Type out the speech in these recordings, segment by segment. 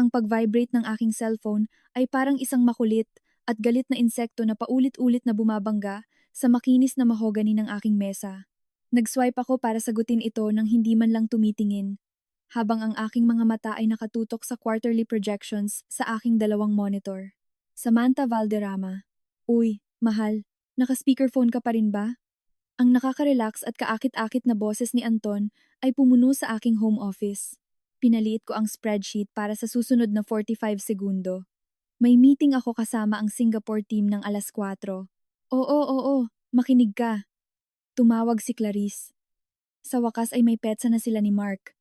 Ang pag-vibrate ng aking cellphone ay parang isang makulit at galit na insekto na paulit-ulit na bumabangga sa makinis na mahogani ng aking mesa. Nag-swipe ako para sagutin ito nang hindi man lang tumitingin, habang ang aking mga mata ay nakatutok sa quarterly projections sa aking dalawang monitor. Samantha Valderrama. Uy, mahal, naka-speakerphone ka pa rin ba? Ang nakaka-relax at kaakit-akit na boses ni Anton ay pumuno sa aking home office. Pinaliit ko ang spreadsheet para sa susunod na 45 segundo. May meeting ako kasama ang Singapore team ng alas 4. Oo, makinig ka. Tumawag si Clarice. Sa wakas ay may petsa na sila ni Mark.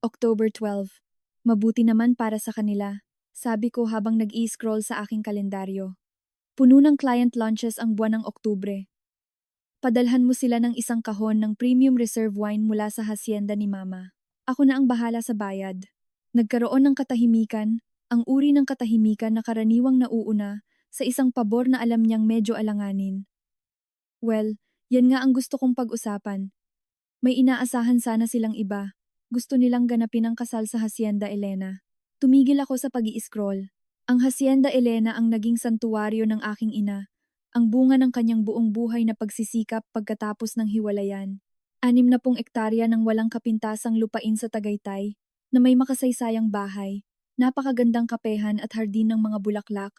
October 12. Mabuti naman para sa kanila, sabi ko habang nag-i-scroll sa aking kalendaryo. Puno ng client launches ang buwan ng Oktubre. Padalhan mo sila ng isang kahon ng premium reserve wine mula sa hacienda ni Mama. Ako na ang bahala sa bayad. Nagkaroon ng katahimikan, ang uri ng katahimikan na karaniwang nauuna sa isang pabor na alam niyang medyo alanganin. Well, yan nga ang gusto kong pag-usapan. May inaasahan sana silang iba. Gusto nilang ganapin ang kasal sa Hacienda Elena. Tumigil ako sa pag-i-scroll. Ang Hacienda Elena ang naging santuwaryo ng aking ina. Ang bunga ng kanyang buong buhay na pagsisikap pagkatapos ng hiwalayan. 60 ektarya ng walang kapintasang lupain sa Tagaytay, na may makasaysayang bahay, napakagandang kapehan at hardin ng mga bulaklak,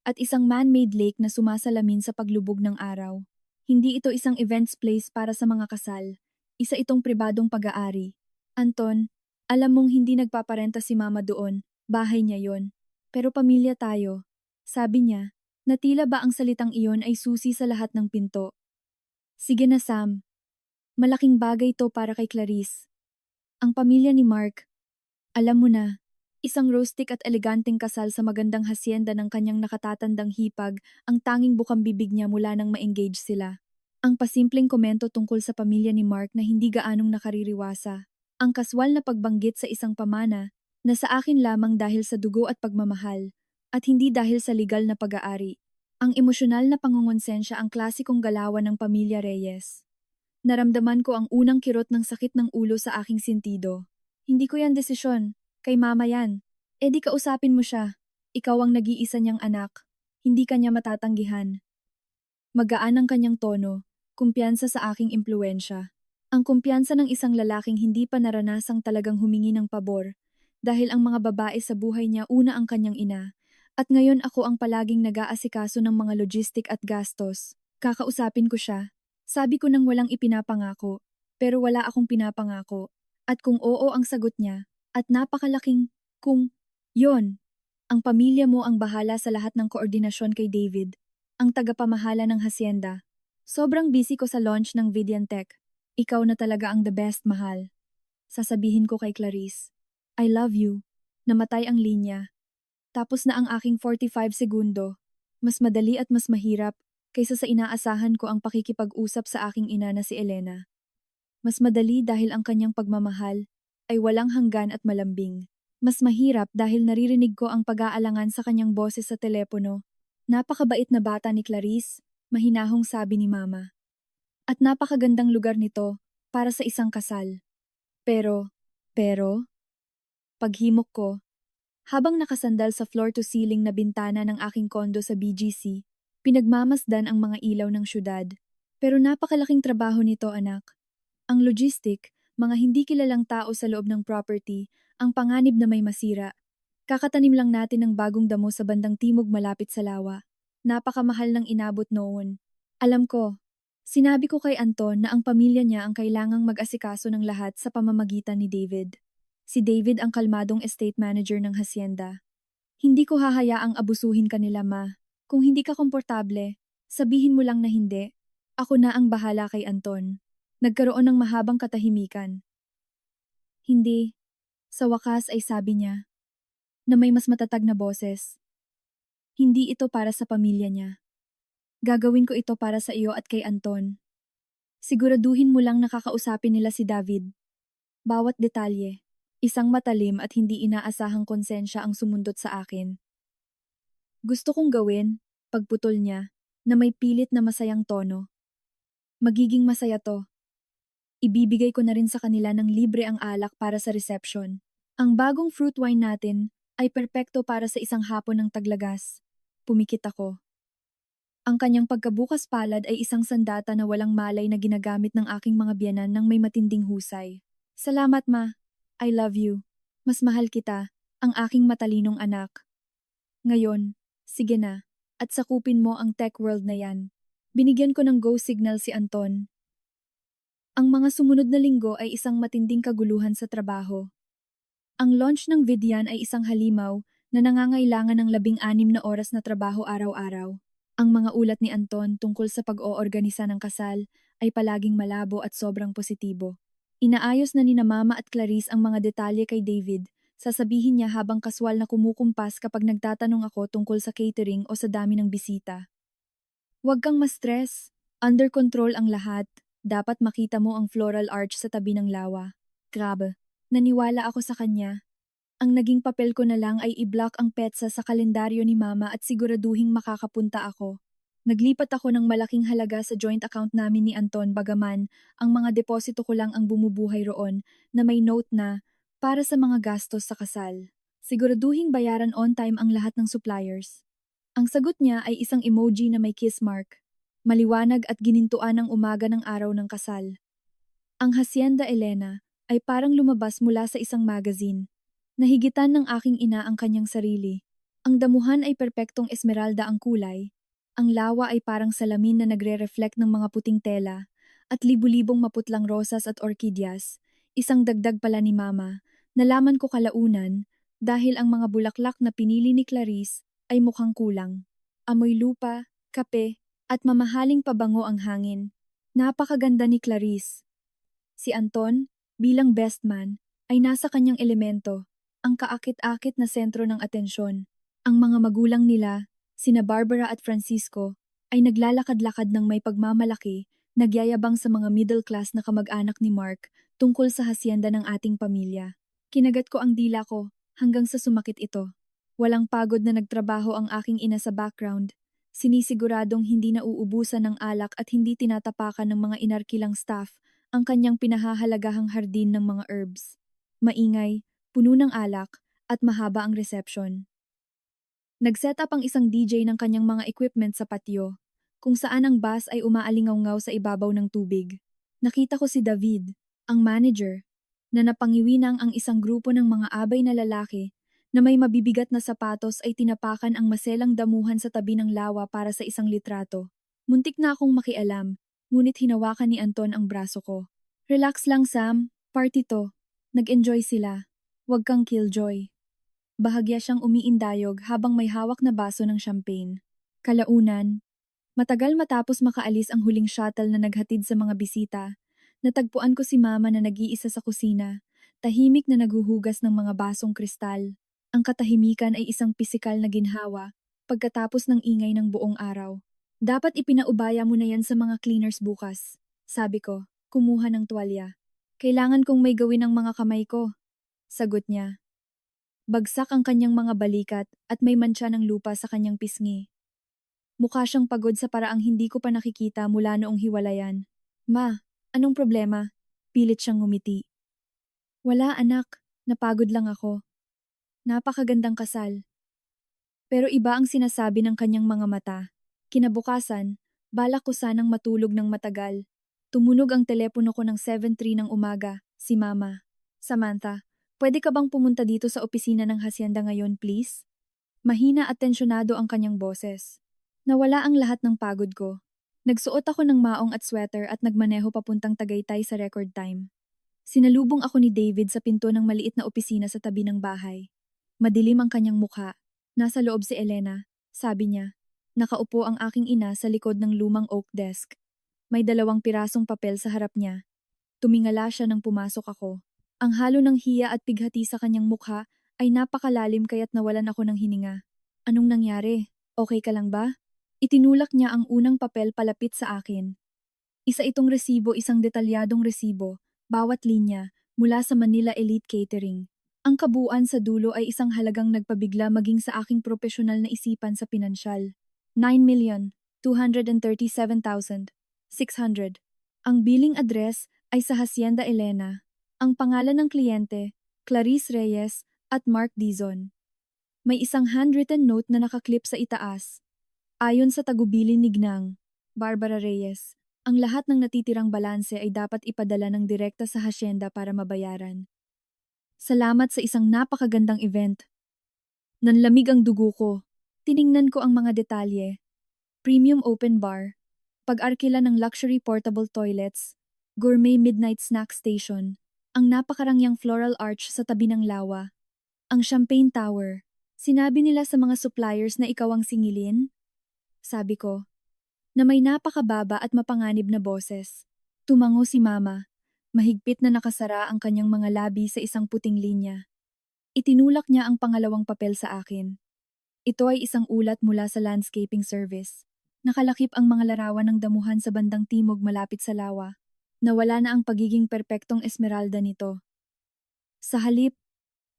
at isang man-made lake na sumasalamin sa paglubog ng araw. Hindi ito isang events place para sa mga kasal. Isa itong pribadong pag-aari. Anton, alam mong hindi nagpaparenta si Mama doon, bahay niya yon. Pero pamilya tayo. Sabi niya, na tila ba ang salitang iyon ay susi sa lahat ng pinto. Sige na Sam. Malaking bagay to para kay Clarice. Ang pamilya ni Mark, alam mo na, isang rustic at eleganteng kasal sa magandang hacienda ng kanyang nakatatandang hipag ang tanging bukang bibig niya mula nang ma-engage sila. Ang pasimpleng komento tungkol sa pamilya ni Mark na hindi gaanong nakaririwasa. Ang kaswal na pagbanggit sa isang pamana na sa akin lamang dahil sa dugo at pagmamahal, at hindi dahil sa legal na pag-aari. Ang emosyonal na pangungonsensya ang klasikong galawan ng pamilya Reyes. Naramdaman ko ang unang kirot ng sakit ng ulo sa aking sentido. Hindi ko yan desisyon, kay Mama yan. E di kausapin mo siya. Ikaw ang nag-iisa niyang anak. Hindi kanya matatanggihan. Magaan ang kanyang tono, kumpiyansa sa aking impluensya. Ang kumpiyansa ng isang lalaking hindi pa naranasang talagang humingi ng pabor, dahil ang mga babae sa buhay niya una ang kanyang ina, at ngayon ako ang palaging nag-aasikaso ng mga logistic at gastos. Kakausapin ko siya. Sabi ko nang walang ipinapangako, pero wala akong pinapangako. At kung oo ang sagot niya, at napakalaking kung yon, ang pamilya mo ang bahala sa lahat ng koordinasyon kay David, ang tagapamahala ng hacienda. Sobrang busy ko sa launch ng Vidiantech. Ikaw na talaga ang the best, mahal. Sasabihin ko kay Clarice. I love you. Namatay ang linya. Tapos na ang aking 45 segundo. Mas madali at mas mahirap kaysa sa inaasahan ko ang pakikipag-usap sa aking ina na si Elena. Mas madali dahil ang kanyang pagmamahal ay walang hanggan at malambing. Mas mahirap dahil naririnig ko ang pag-aalangan sa kanyang boses sa telepono. Napakabait na bata ni Clarice, mahinahong sabi ni Mama. At napakagandang lugar nito para sa isang kasal. Pero, paghimok ko, habang nakasandal sa floor-to-ceiling na bintana ng aking kondo sa BGC, pinagmamasdan ang mga ilaw ng syudad. Pero napakalaking trabaho nito, anak. Ang logistic, mga hindi kilalang tao sa loob ng property, ang panganib na may masira. Kakatanim lang natin ng bagong damo sa bandang timog malapit sa lawa. Napakamahal ng inabot noon. Alam ko, sinabi ko kay Anton na ang pamilya niya ang kailangang mag-asikaso ng lahat sa pamamagitan ni David. Si David ang kalmadong estate manager ng hacienda. Hindi ko hahayaang abusuhin kanila, Ma. Kung hindi ka komportable, sabihin mo lang na hindi. Ako na ang bahala kay Anton. Nagkaroon ng mahabang katahimikan. Hindi. Sa wakas ay sabi niya, na may mas matatag na boses. Hindi ito para sa pamilya niya. Gagawin ko ito para sa iyo at kay Anton. Siguraduhin mo lang nakakausapin nila si David. Bawat detalye. Isang matalim at hindi inaasahang konsensya ang sumundot sa akin. Gusto kong gawin, pagputol niya, na may pilit na masayang tono. Magiging masaya to. Ibibigay ko na rin sa kanila ng libre ang alak para sa reception. Ang bagong fruit wine natin, ay perpekto para sa isang hapon ng taglagas. Pumikit ako. Ang kanyang pagkabukas palad ay isang sandata na walang malay na ginagamit ng aking mga biyenan ng may matinding husay. Salamat ma. I love you. Mas mahal kita, ang aking matalinong anak. Ngayon, sige na, at sakupin mo ang tech world na yan. Binigyan ko ng go signal si Anton. Ang mga sumunod na linggo ay isang matinding kaguluhan sa trabaho. Ang launch ng Vidyan ay isang halimaw na nangangailangan ng 16 na oras na trabaho araw-araw. Ang mga ulat ni Anton tungkol sa pag-oorganisa ng kasal ay palaging malabo at sobrang positibo. Inaayos na ni na Mama at Clarice ang mga detalye kay David. Sasabihin niya habang kaswal na kumukumpas kapag nagtatanong ako tungkol sa catering o sa dami ng bisita. Huwag kang ma-stress. Under control ang lahat. Dapat makita mo ang floral arch sa tabi ng lawa. Grabe. Naniwala ako sa kanya. Ang naging papel ko na lang ay i-block ang petsa sa kalendaryo ni Mama at siguraduhing makakapunta ako. Naglipat ako ng malaking halaga sa joint account namin ni Anton bagaman ang mga deposito ko lang ang bumubuhay roon na may note na para sa mga gastos sa kasal. Siguraduhing bayaran on time ang lahat ng suppliers. Ang sagot niya ay isang emoji na may kiss mark. Maliwanag at ginintuan ang umaga ng araw ng kasal. Ang Hacienda Elena ay parang lumabas mula sa isang magazine. Nahigitan ng aking ina ang kanyang sarili. Ang damuhan ay perpektong esmeralda ang kulay. Ang lawa ay parang salamin na nagre-reflect ng mga puting tela at libu-libong maputlang rosas at orkidyas. Isang dagdag pala ni Mama. Nalaman ko kalaunan dahil ang mga bulaklak na pinili ni Clarice ay mukhang kulang. Amoy lupa, kape, at mamahaling pabango ang hangin. Napakaganda ni Clarice. Si Anton, bilang best man, ay nasa kanyang elemento. Ang kaakit-akit na sentro ng atensyon. Ang mga magulang nila, sina Barbara at Francisco, ay naglalakad-lakad ng may pagmamalaki, nagyayabang sa mga middle class na kamag-anak ni Mark tungkol sa hasyenda ng ating pamilya. Kinagat ko ang dila ko hanggang sa sumakit ito. Walang pagod na nagtrabaho ang aking ina sa background. Sinisiguradong hindi nauubusan ng alak at hindi tinatapakan ng mga inarkilang staff ang kanyang pinahahalagahang hardin ng mga herbs. Maingay, puno ng alak, at mahaba ang reception. Nag-set up ang isang DJ ng kanyang mga equipment sa patio, kung saan ang bass ay umaalingaw-ngaw sa ibabaw ng tubig. Nakita ko si David, ang manager, na napangiwinang ang isang grupo ng mga abay na lalaki na may mabibigat na sapatos ay tinapakan ang maselang damuhan sa tabi ng lawa para sa isang litrato. Muntik na akong makialam, ngunit hinawakan ni Anton ang braso ko. Relax lang Sam, party to. Nag-enjoy sila. Huwag kang killjoy. Bahagya siyang umiindayog habang may hawak na baso ng champagne. Kalaunan, matagal matapos makaalis ang huling shuttle na naghatid sa mga bisita, natagpuan ko si Mama na nag-iisa sa kusina, tahimik na naghuhugas ng mga basong kristal. Ang katahimikan ay isang pisikal na ginhawa pagkatapos ng ingay ng buong araw. Dapat ipinaubaya mo na yan sa mga cleaners bukas, sabi ko, kumuha ng tuwalya. Kailangan kong may gawin ang mga kamay ko. Sagot niya. Bagsak ang kanyang mga balikat at may mantsa ng lupa sa kanyang pisngi. Mukha siyang pagod sa paraang hindi ko pa nakikita mula noong hiwalayan. Ma, anong problema? Pilit siyang ngumiti. Wala anak, napagod lang ako. Napakagandang kasal. Pero iba ang sinasabi ng kanyang mga mata. Kinabukasan, balak ko sanang matulog ng matagal. Tumunog ang telepono ko ng 7:03 ng umaga, si Mama. Samantha, pwede ka bang pumunta dito sa opisina ng hasyenda ngayon, please? Mahina at tensyonado ang kanyang boses. Nawala ang lahat ng pagod ko. Nagsuot ako ng maong at sweater at nagmaneho papuntang Tagaytay sa record time. Sinalubong ako ni David sa pinto ng maliit na opisina sa tabi ng bahay. Madilim ang kanyang mukha. Nasa loob si Elena, sabi niya. Nakaupo ang aking ina sa likod ng lumang oak desk. May 2 pirasong papel sa harap niya. Tumingala siya nang pumasok ako. Ang halo ng hiya at pighati sa kanyang mukha ay napakalalim kaya't nawalan ako ng hininga. Anong nangyari? Okay ka lang ba? Itinulak niya ang unang papel palapit sa akin. Isa itong resibo, isang detalyadong resibo, bawat linya, mula sa Manila Elite Catering. Ang kabuuan sa dulo ay isang halagang nagpabigla maging sa aking profesional na isipan sa pinansyal. 9,237,600. Ang billing address ay sa Hacienda Elena. Ang pangalan ng kliyente, Clarice Reyes at Mark Dizon. May isang handwritten note na nakaklip sa itaas. Ayon sa tagubilin ni Gnang, Barbara Reyes, ang lahat ng natitirang balanse ay dapat ipadala ng direkta sa hasyenda para mabayaran. Salamat sa isang napakagandang event. Nanlamig ang dugo ko. Tiningnan ko ang mga detalye. Premium open bar, pag-arkila ng luxury portable toilets, gourmet midnight snack station, ang napakarangyang floral arch sa tabi ng lawa, ang champagne tower. Sinabi nila sa mga suppliers na ikaw ang singilin? Sabi ko, na may napakababa at mapanganib na boses. Tumango si Mama. Mahigpit na nakasara ang kanyang mga labi sa isang puting linya. Itinulak niya ang pangalawang papel sa akin. Ito ay isang ulat mula sa landscaping service. Nakalakip ang mga larawan ng damuhan sa bandang timog malapit sa lawa. Nawala na ang pagiging perpektong esmeralda nito. Sa halip,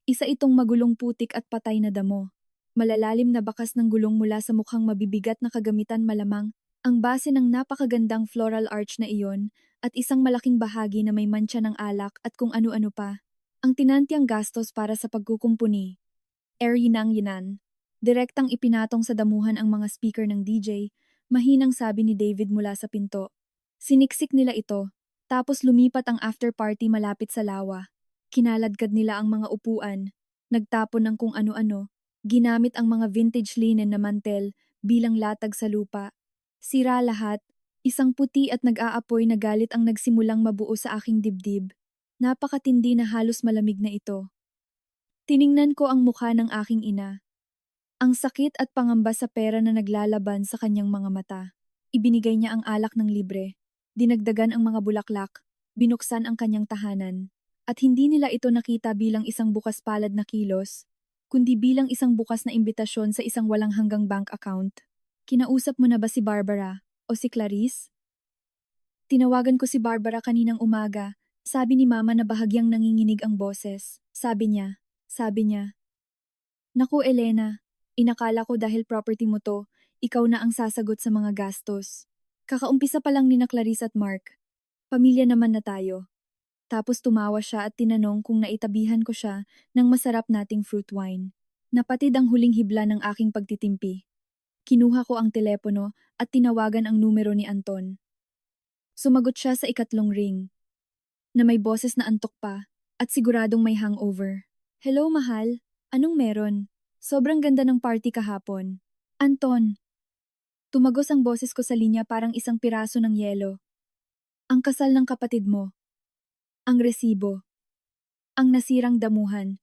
isa itong magulong putik at patay na damo. Malalalim na bakas ng gulong mula sa mukhang mabibigat na kagamitan malamang ang base ng napakagandang floral arch na iyon at isang malaking bahagi na may mantsa ng alak at kung ano-ano pa. Ang tinantiang gastos para sa pagkukumpuni. Yinan. Direktang ipinatong sa damuhan ang mga speaker ng DJ, mahinang sabi ni David mula sa pinto. Siniksik nila ito, tapos lumipat ang after party malapit sa lawa. Kinaladkad nila ang mga upuan, nagtapon ng kung ano-ano, ginamit ang mga vintage linen na mantel bilang latag sa lupa. Sira lahat, isang puti at nag-aapoy na galit ang nagsimulang mabuo sa aking dibdib. Napakatindi na halos malamig na ito. Tiningnan ko ang mukha ng aking ina. Ang sakit at pangamba sa pera na naglalaban sa kanyang mga mata. Ibinigay niya ang alak ng libre. Dinagdagan ang mga bulaklak. Binuksan ang kanyang tahanan. At hindi nila ito nakita bilang isang bukas palad na kilos, kundi bilang isang bukas na imbitasyon sa isang walang hanggang bank account. Kinausap mo na ba si Barbara o si Clarice? Tinawagan ko si Barbara kaninang umaga. Sabi ni Mama na bahagyang nanginginig ang boses. Sabi niya. Naku Elena, inakala ko dahil property mo to, ikaw na ang sasagot sa mga gastos. Kakaumpisa pa lang ni na Clarice at Mark. Pamilya naman na tayo. Tapos tumawa siya at tinanong kung naitabihan ko siya ng masarap nating fruit wine. Napatid ang huling hibla ng aking pagtitimpi. Kinuha ko ang telepono at tinawagan ang numero ni Anton. Sumagot siya sa ikatlong ring, na may boses na antok pa at siguradong may hangover. Hello mahal, anong meron? Sobrang ganda ng party kahapon. Anton. Tumagos ang boses ko sa linya parang isang piraso ng yelo. Ang kasal ng kapatid mo. Ang resibo. Ang nasirang damuhan.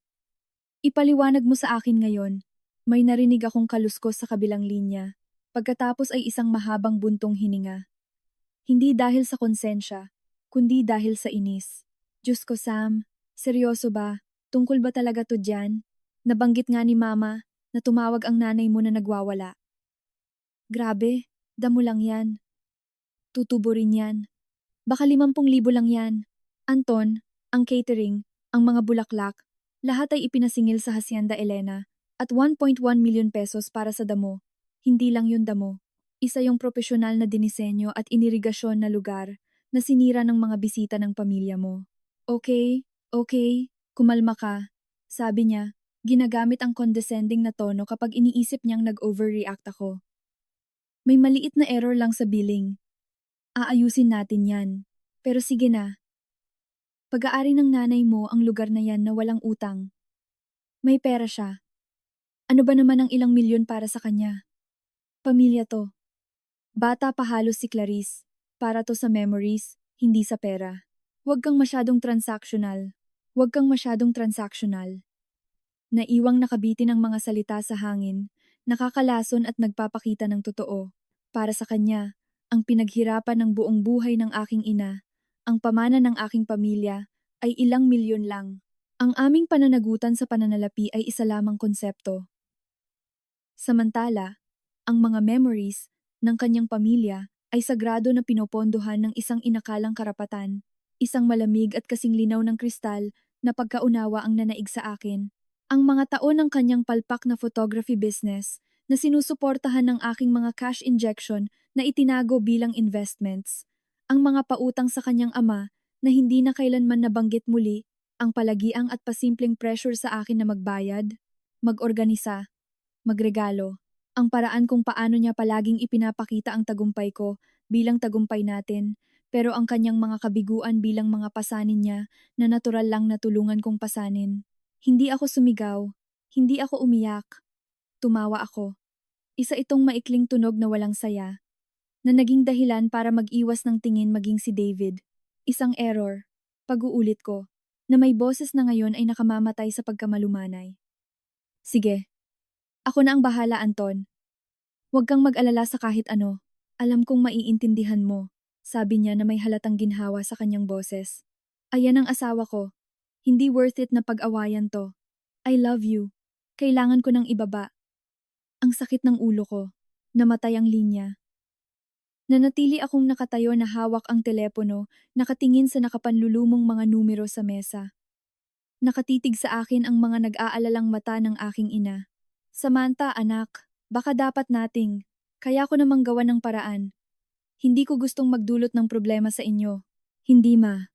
Ipaliwanag mo sa akin ngayon. May narinig akong kaluskos sa kabilang linya. Pagkatapos ay isang mahabang buntong hininga. Hindi dahil sa konsensya, kundi dahil sa inis. Diyos ko Sam, seryoso ba? Tungkol ba talaga to dyan? Nabanggit nga ni Mama na tumawag ang nanay mo na nagwawala. Grabe, damo lang yan. Tutubo rin yan. Baka 50,000 lang yan. Anton, ang catering, ang mga bulaklak, lahat ay ipinasingil sa Hacienda Elena at 1.1 million pesos para sa damo. Hindi lang yun damo. Isa yung profesional na dinisenyo at inirigasyon na lugar na sinira ng mga bisita ng pamilya mo. Okay, kumalma ka. Sabi niya, ginagamit ang condescending na tono kapag iniisip niyang nag-overreact ako. May maliit na error lang sa billing. Aayusin natin yan. Pero sige na. Pag-aari ng nanay mo ang lugar na yan na walang utang. May pera siya. Ano ba naman ang ilang milyon para sa kanya? Pamilya to. Bata pa halos si Clarice. Para to sa memories, hindi sa pera. Huwag kang masyadong transactional. Naiwang nakabitin ang mga salita sa hangin, nakakalason at nagpapakita ng totoo. Para sa kanya, ang pinaghirapan ng buong buhay ng aking ina, ang pamana ng aking pamilya, ay ilang milyon lang. Ang aming pananagutan sa pananalapi ay isa lamang konsepto. Samantala, ang mga memories ng kanyang pamilya ay sagrado na pinopondohan ng isang inakalang karapatan, isang malamig at kasing linaw ng kristal na pagkaunawa ang nanaig sa akin. Ang mga taon ng kanyang palpak na photography business na sinusuportahan ng aking mga cash injection na itinago bilang investments. Ang mga pautang sa kanyang ama na hindi na kailanman nabanggit muli, ang palagiang at pasimpleng pressure sa akin na magbayad, mag-organisa, magregalo. Ang paraan kung paano niya palaging ipinapakita ang tagumpay ko bilang tagumpay natin, pero ang kanyang mga kabiguan bilang mga pasanin niya na natural lang na tulungan kong pasanin. Hindi ako sumigaw, hindi ako umiyak, tumawa ako. Isa itong maikling tunog na walang saya, na naging dahilan para mag-iwas ng tingin maging si David. Isang error, pag-uulit ko, na may boses na ngayon ay nakamamatay sa pagkamalumanay. Sige, ako na ang bahala, Anton. Huwag kang mag-alala sa kahit ano. Alam kong maiintindihan mo, sabi niya na may halatang ginhawa sa kanyang boses. Ayan ang asawa ko. Hindi worth it na pag-awayan to. I love you. Kailangan ko ng ibaba. Ang sakit ng ulo ko. Namatay ang linya. Nanatili akong nakatayo na hawak ang telepono, nakatingin sa nakapanlulumong mga numero sa mesa. Nakatitig sa akin ang mga nag-aalalang mata ng aking ina. Samantha, anak, baka dapat nating, kaya ko namang gawa ng paraan. Hindi ko gustong magdulot ng problema sa inyo. Hindi, ma.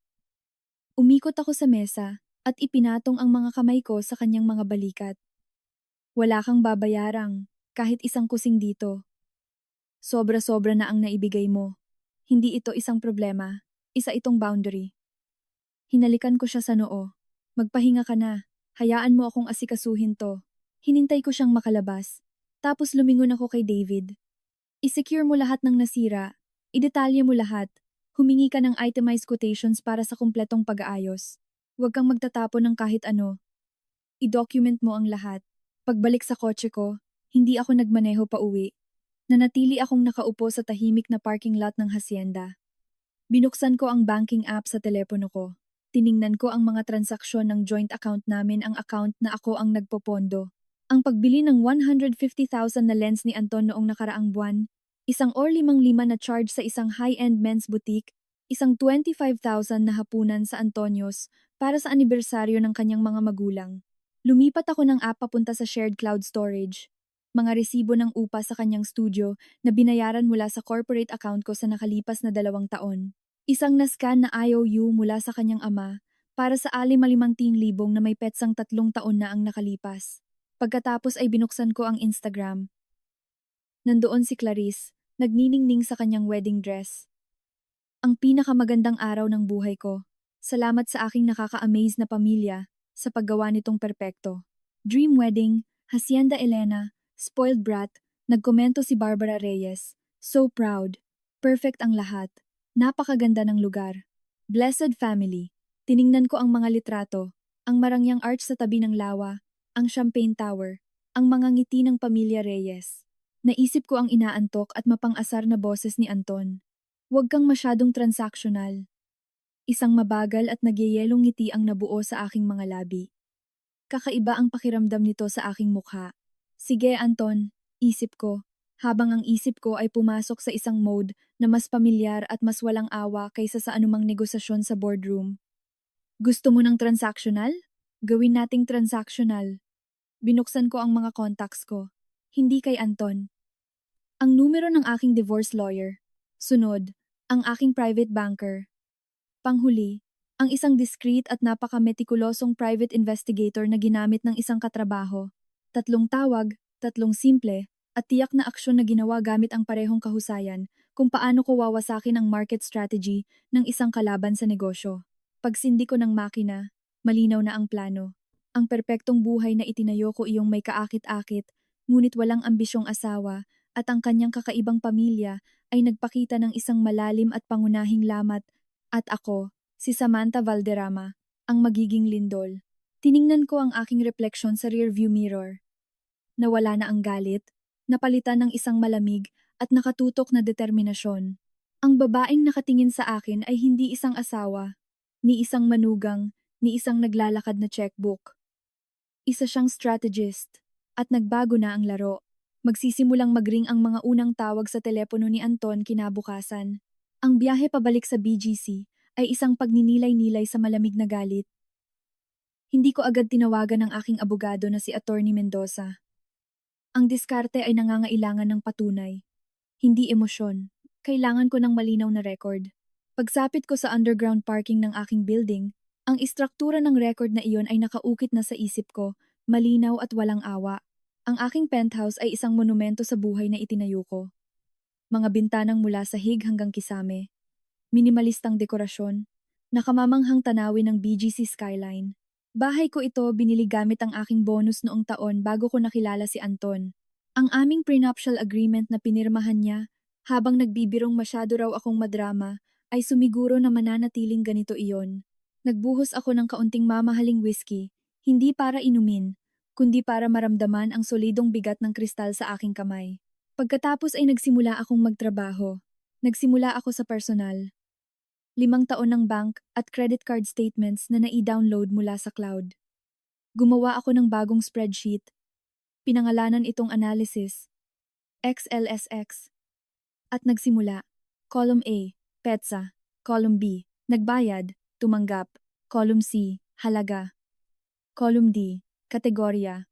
Umikot ako sa mesa at ipinatong ang mga kamay ko sa kanyang mga balikat. Wala kang babayarang, kahit isang kusing dito. Sobra-sobra na ang naibigay mo. Hindi ito isang problema, isa itong boundary. Hinalikan ko siya sa noo. Magpahinga ka na, hayaan mo akong asikasuhin to. Hinintay ko siyang makalabas. Tapos lumingon ako kay David. I-secure mo lahat ng nasira. I-detalye mo lahat. Humingi ka ng itemized quotations para sa kumpletong pag-aayos. Huwag kang magtatapon ng kahit ano. I-document mo ang lahat. Pagbalik sa kotse ko, hindi ako nagmaneho pa uwi. Nanatili akong nakaupo sa tahimik na parking lot ng hacienda. Binuksan ko ang banking app sa telepono ko. Tiningnan ko ang mga transaksyon ng joint account namin, ang account na ako ang nagpopondo. Ang pagbili ng 150,000 na lens ni Anton noong nakaraang buwan, isang or 5,500 na charge sa isang high-end men's boutique, isang 25,000 na hapunan sa Antonios para sa anibersaryo ng kanyang mga magulang. Lumipat ako ng app papunta sa shared cloud storage. Mga resibo ng upa sa kanyang studio na binayaran mula sa corporate account ko sa nakalipas na 2 taon. Isang nascan na IOU mula sa kanyang ama para sa 50,000 na may petsang 3 taon na ang nakalipas. Pagkatapos ay binuksan ko ang Instagram. Nandoon si Clarice, nagniningning sa kanyang wedding dress. Ang pinakamagandang araw ng buhay ko. Salamat sa aking nakaka-amaze na pamilya sa paggawa nitong perpekto. Dream wedding, Hacienda Elena, spoiled brat, nagkomento si Barbara Reyes. So proud. Perfect ang lahat. Napakaganda ng lugar. Blessed family. Tiningnan ko ang mga litrato, ang marangyang arch sa tabi ng lawa, ang champagne tower, ang mga ngiti ng pamilya Reyes. Naisip ko ang inaantok at mapang-asar na boses ni Anton. Huwag kang masyadong transactional. Isang mabagal at nagyayelong ngiti ang nabuo sa aking mga labi. Kakaiba ang pakiramdam nito sa aking mukha. Sige, Anton, isip ko, habang ang isip ko ay pumasok sa isang mode na mas pamilyar at mas walang awa kaysa sa anumang negosasyon sa boardroom. Gusto mo ng transactional? Gawin nating transactional. Binuksan ko ang mga contacts ko. Hindi kay Anton. Ang numero ng aking divorce lawyer. Sunod, ang aking private banker. Panghuli, ang isang discreet at napaka-metikulosong private investigator na ginamit ng isang katrabaho. 3 tawag, 3 simple, at tiyak na aksyon na ginawa gamit ang parehong kahusayan kung paano ko wawasakin ang market strategy ng isang kalaban sa negosyo. Pagsindi ko ng makina, malinaw na ang plano. Ang perpektong buhay na itinayo ko iyong may kaakit-akit, ngunit walang ambisyong asawa, at ang kanyang kakaibang pamilya ay nagpakita ng isang malalim at pangunahing lamat, at ako, si Samantha Valderrama, ang magiging lindol. Tiningnan ko ang aking refleksyon sa rearview mirror. Nawala na ang galit, napalitan ng isang malamig at nakatutok na determinasyon. Ang babaeng nakatingin sa akin ay hindi isang asawa, ni isang manugang, ni isang naglalakad na checkbook. Isa siyang strategist, at nagbago na ang laro. Magsisimulang magring ang mga unang tawag sa telepono ni Anton kinabukasan. Ang biyahe pabalik sa BGC ay isang pagninilay-nilay sa malamig na galit. Hindi ko agad tinawagan ang aking abogado na si Attorney Mendoza. Ang diskarte ay nangangailangan ng patunay, hindi emosyon. Kailangan ko ng malinaw na record. Pagsapit ko sa underground parking ng aking building, ang istruktura ng record na iyon ay nakaukit na sa isip ko, malinaw at walang awa. Ang aking penthouse ay isang monumento sa buhay na itinayo ko. Mga bintanang mula sahig hanggang kisame. Minimalistang dekorasyon. Nakamamanghang tanawin ng BGC skyline. Bahay ko ito binili gamit ang aking bonus noong taon bago ko nakilala si Anton. Ang aming prenuptial agreement na pinirmahan niya, habang nagbibirong masyado raw akong madrama, ay sumiguro na mananatiling ganito iyon. Nagbuhos ako ng kaunting mamahaling whiskey, hindi para inumin, kundi para maramdaman ang solidong bigat ng kristal sa aking kamay. Pagkatapos ay nagsimula akong magtrabaho. Nagsimula ako sa personal. 5 taon ng bank at credit card statements na nai-download mula sa cloud. Gumawa ako ng bagong spreadsheet. Pinangalanan itong analysis, XLSX. At nagsimula. Column A, petsa. Column B, nagbayad, tumanggap. Column C, halaga. Column D, kategorya.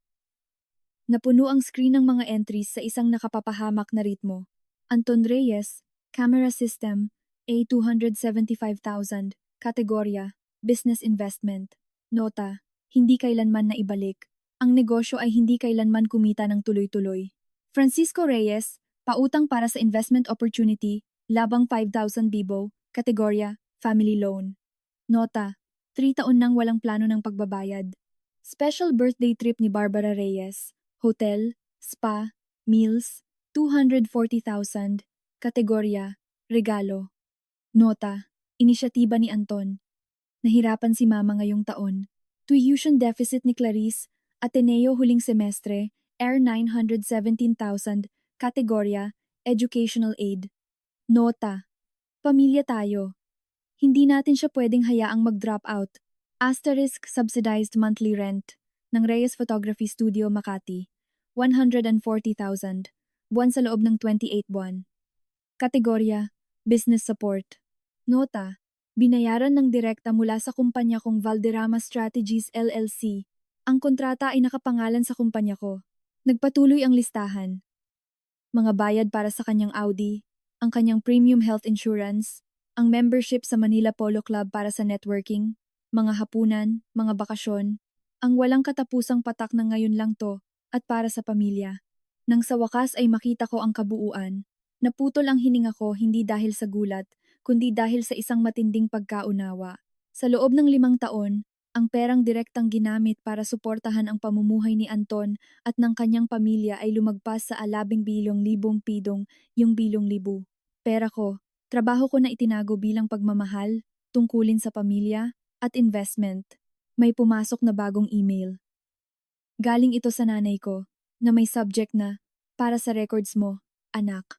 Napuno ang screen ng mga entries sa isang nakapapahamak na ritmo. Anton Reyes, Camera System, A275,000, kategorya, Business Investment. Nota, hindi kailanman naibalik. Ang negosyo ay hindi kailanman kumita ng tuloy-tuloy. Francisco Reyes, pautang para sa investment opportunity, labang 5,000 bibo, kategorya, Family Loan. Nota, 3 taon nang walang plano ng pagbabayad. Special birthday trip ni Barbara Reyes, hotel, spa, meals, 240,000, kategorya, regalo. Nota, inisyatiba ni Anton. Nahirapan si Mama ngayong taon. Tuition deficit ni Clarice, Ateneo huling semestre, Air 917,000, kategorya, educational aid. Nota, pamilya tayo. Hindi natin siya pwedeng hayaang mag-drop out. Asterisk subsidized monthly rent ng Reyes Photography Studio Makati, 140,000, buwan sa loob ng 28 buwan. Kategorya, business support. Nota, binayaran ng direkta mula sa kumpanya kong Valderrama Strategies LLC. Ang kontrata ay nakapangalan sa kumpanya ko. Nagpatuloy ang listahan. Mga bayad para sa kanyang Audi, ang kanyang premium health insurance, ang membership sa Manila Polo Club para sa networking, mga hapunan, mga bakasyon, ang walang katapusang patak na ngayon lang to, at para sa pamilya. Nang sa wakas ay makita ko ang kabuuan, naputol ang hininga ko hindi dahil sa gulat, kundi dahil sa isang matinding pagkaunawa. Sa loob ng 5 taon, ang perang direktang ginamit para suportahan ang pamumuhay ni Anton at ng kanyang pamilya ay lumagpas sa 12 bilyong pidong yung bilyong libu. Pera ko, trabaho ko na itinago bilang pagmamahal, tungkulin sa pamilya, at investment. May pumasok na bagong email. Galing ito sa nanay ko, na may subject na, para sa records mo, anak.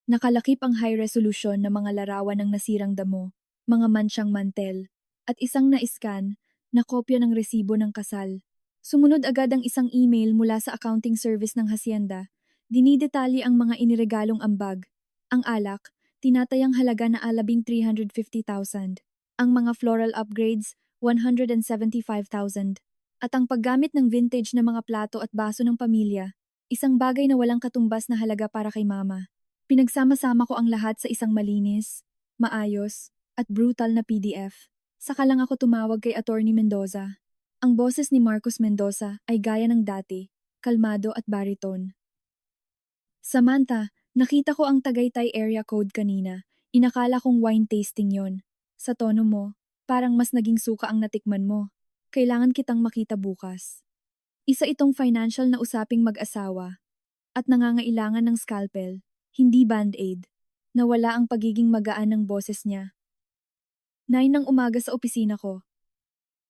Nakalakip ang high resolution na mga larawan ng nasirang damo, mga mansyang mantel, at isang na-scan na kopya ng resibo ng kasal. Sumunod agad ang isang email mula sa accounting service ng hacienda. Dinidetali ang mga iniregalong ambag. Ang alak, tinatayang halaga na alabing 350,000. Ang mga floral upgrades, 175,000. At ang paggamit ng vintage na mga plato at baso ng pamilya, isang bagay na walang katumbas na halaga para kay Mama. Pinagsama-sama ko ang lahat sa isang malinis, maayos, at brutal na PDF. Saka lang ako tumawag kay Attorney Mendoza. Ang boses ni Marcos Mendoza ay gaya ng dati, kalmado at bariton. Samantha, nakita ko ang Tagaytay area code kanina. Inakala kong wine tasting yon. Sa tono mo, parang mas naging suka ang natikman mo. Kailangan kitang makita bukas. Isa itong financial na usaping mag-asawa at nangangailangan ng scalpel. Hindi band-aid. Nawala ang pagiging magaan ng boses niya. 9 ng umaga sa opisina ko.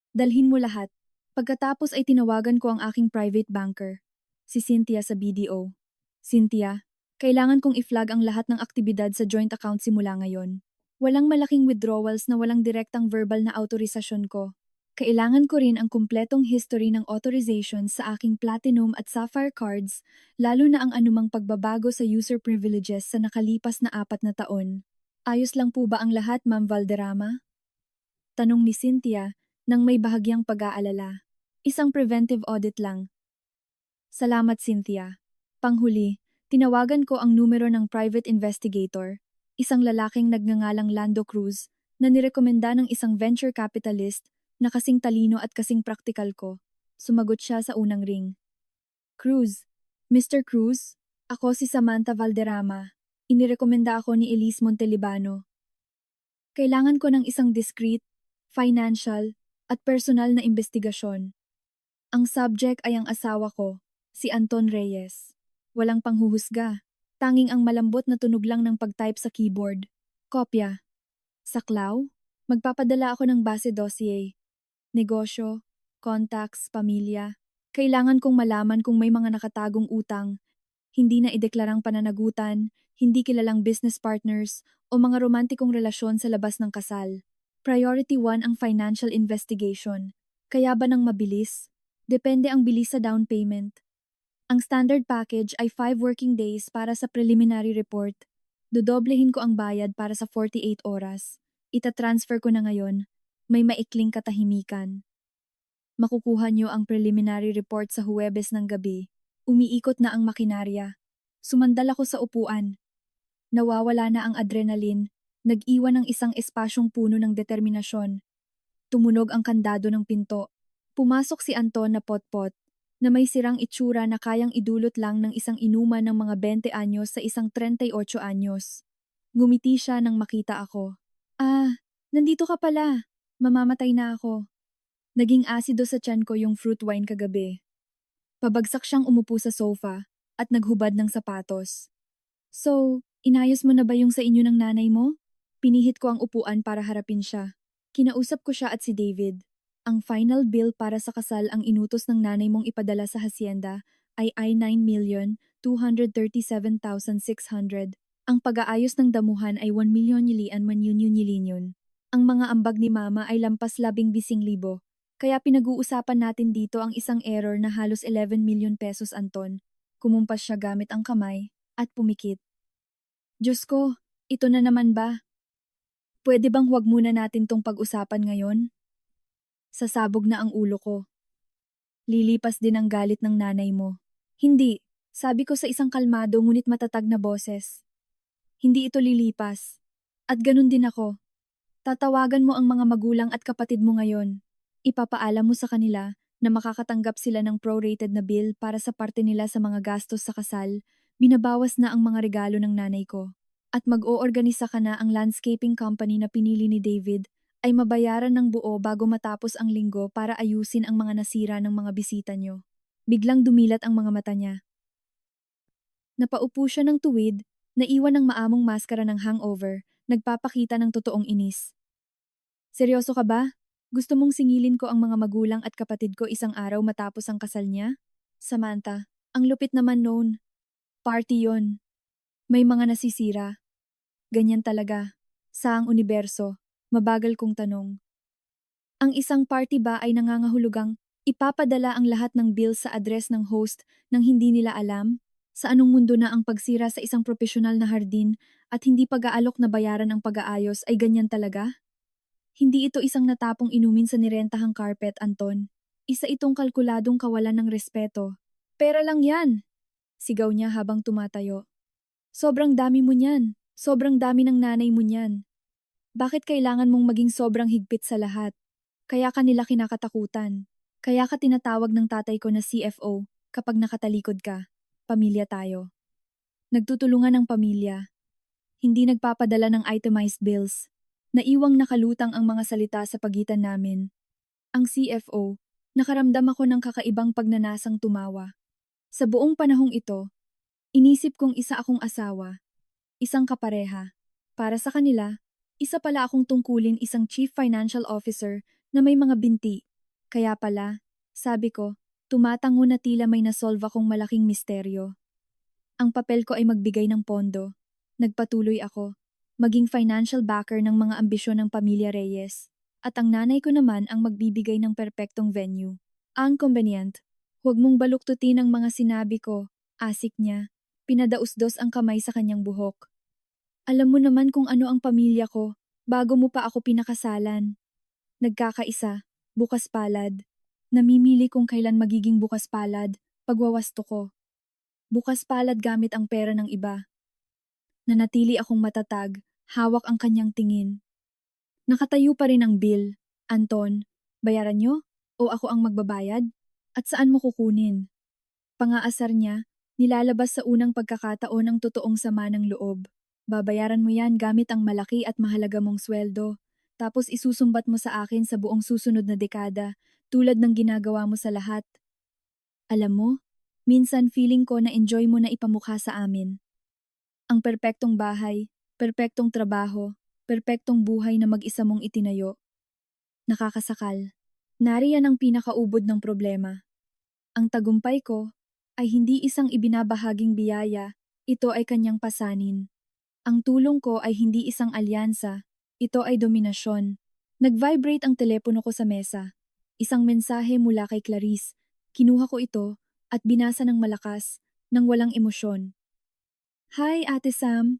Dalhin mo lahat. Pagkatapos ay tinawagan ko ang aking private banker, si Cynthia sa BDO. Cynthia, kailangan kong i-flag ang lahat ng aktibidad sa joint account simula ngayon. Walang malaking withdrawals na walang direktang verbal na autorisasyon ko. Kailangan ko rin ang kumpletong history ng authorization sa aking Platinum at Sapphire cards, lalo na ang anumang pagbabago sa user privileges sa nakalipas na 4 na taon. Ayos lang po ba ang lahat, Ma'am Valderrama? Tanong ni Cynthia nang may bahagyang pag-aalala. Isang preventive audit lang. Salamat, Cynthia. Panghuli, tinawagan ko ang numero ng private investigator, isang lalaking nagngangalang Lando Cruz, na nirekomenda ng isang venture capitalist na kasing talino at kasing praktikal ko. Sumagot siya sa unang ring. Cruz. Mr. Cruz, ako si Samantha Valderrama. Inirekomenda ako ni Elise Montelibano. Kailangan ko ng isang discreet, financial, at personal na investigasyon. Ang subject ay ang asawa ko, si Anton Reyes. Walang panghuhusga. Tanging ang malambot na tunog lang ng pag-type sa keyboard. Kopya. Saklaw? Magpapadala ako ng base dossier. Negosyo, contacts, pamilya. Kailangan kong malaman kung may mga nakatagong utang, hindi na ideklarang pananagutan, hindi kilalang business partners, o mga romantikong relasyon sa labas ng kasal. Priority 1 ang financial investigation. Kaya ba nang mabilis? Depende ang bilis sa down payment. Ang standard package ay 5 working days para sa preliminary report. Dodoblehin ko ang bayad para sa 48 oras. Ita-transfer ko na ngayon. May maikling katahimikan. Makukuha niyo ang preliminary report sa Huwebes ng gabi. Umiikot na ang makinarya. Sumandal ako sa upuan. Nawawala na ang adrenaline. Nag-iwan ng isang espasyong puno ng determinasyon. Tumunog ang kandado ng pinto. Pumasok si Anton na potpot, na may sirang itsura na kayang idulot lang ng isang inuman ng mga 20 anyos sa isang 38 anyos. Ngumiti siya nang makita ako. Ah, nandito ka pala. Mamamatay na ako. Naging asido sa tiyan ko yung fruit wine kagabi. Pabagsak siyang umupo sa sofa at naghubad ng sapatos. So, inayos mo na ba yung sa inyo ng nanay mo? Pinihit ko ang upuan para harapin siya. Kinausap ko siya at si David. Ang final bill para sa kasal ang inutos ng nanay mong ipadala sa hacienda ay 9,237,600. Ang pag-aayos ng damuhan ay 1,000,000 yilian manyun. Ang mga ambag ni mama ay lampas 12,000. Kaya pinag-uusapan natin dito ang isang error na halos 11 million pesos, Anton. Kumumpas siya gamit ang kamay at pumikit. Diyos ko, ito na naman ba? Pwede bang huwag muna natin tong pag-usapan ngayon? Sasabog na ang ulo ko. Lilipas din ang galit ng nanay mo. Hindi, sabi ko sa isang kalmado ngunit matatag na boses. Hindi ito lilipas. At ganun din ako. Tatawagan mo ang mga magulang at kapatid mo ngayon. Ipapaalam mo sa kanila na makakatanggap sila ng prorated na bill para sa parte nila sa mga gastos sa kasal, binabawas na ang mga regalo ng nanay ko. At mag-oorganisa ka na ang landscaping company na pinili ni David ay mabayaran ng buo bago matapos ang linggo para ayusin ang mga nasira ng mga bisita nyo. Biglang dumilat ang mga mata niya. Napaupo siya ng tuwid, naiwan ng maamong maskara ng hangover, nagpapakita ng totoong inis. Seryoso ka ba? Gusto mong singilin ko ang mga magulang at kapatid ko isang araw matapos ang kasal niya? Samantha, ang lupit naman noon. Party yon. May mga nasisira. Ganyan talaga. Saang universo? Mabagal kong tanong. Ang isang party ba ay nangangahulugang ipapadala ang lahat ng bills sa address ng host nang hindi nila alam? Sa anong mundo na ang pagsira sa isang profesional na hardin at hindi pag-aalok na bayaran ang pag-aayos ay ganyan talaga? Hindi ito isang natapong inumin sa nirentahang carpet, Anton. Isa itong kalkuladong kawalan ng respeto. Pera lang yan! Sigaw niya habang tumatayo. Sobrang dami mo niyan. Sobrang dami ng nanay mo niyan. Bakit kailangan mong maging sobrang higpit sa lahat? Kaya kanila kinakatakutan. Kaya ka tinatawag ng tatay ko na CFO kapag nakatalikod ka. Pamilya tayo. Nagtutulungan ng pamilya. Hindi nagpapadala ng itemized bills. Naiwang nakalutang ang mga salita sa pagitan namin. Ang CFO, nakaramdam ako ng kakaibang pagnanasang tumawa. Sa buong panahong ito, inisip kong isa akong asawa, isang kapareha. Para sa kanila, isa pala akong tungkulin isang chief financial officer na may mga binti. Kaya pala, sabi ko, tumatango na tila may nasolve akong malaking misteryo. Ang papel ko ay magbigay ng pondo. Nagpatuloy ako. Maging financial backer ng mga ambisyon ng pamilya Reyes. At ang nanay ko naman ang magbibigay ng perpektong venue. Ang convenient. Huwag mong baluktutin ang mga sinabi ko. Asik niya. Pinadausdos ang kamay sa kanyang buhok. Alam mo naman kung ano ang pamilya ko, bago mo pa ako pinakasalan. Nagkakaisa, bukas palad. Namimili kung kailan magiging bukas palad, pagwawasto ko. Bukas palad gamit ang pera ng iba. Nanatili akong matatag, hawak ang kanyang tingin. Nakatayo pa rin ang bill. Anton, bayaran nyo? O ako ang magbabayad? At saan mo kukunin? Pangaasar niya, nilalabas sa unang pagkakataon ang totoong sama ng loob. Babayaran mo yan gamit ang malaki at mahalaga mong sweldo. Tapos isusumbat mo sa akin sa buong susunod na dekada, tulad ng ginagawa mo sa lahat. Alam mo, minsan feeling ko na enjoy mo na ipamukha sa amin. Ang perpektong bahay, perpektong trabaho, perpektong buhay na mag-isa mong itinayo. Nakakasakal. Nariyan ang pinakaubod ng problema. Ang tagumpay ko ay hindi isang ibinabahaging biyaya, ito ay kanyang pasanin. Ang tulong ko ay hindi isang alyansa, ito ay dominasyon. Nag-vibrate ang telepono ko sa mesa. Isang mensahe mula kay Clarice. Kinuha ko ito at binasa ng malakas, nang walang emosyon. Hi, Ate Sam.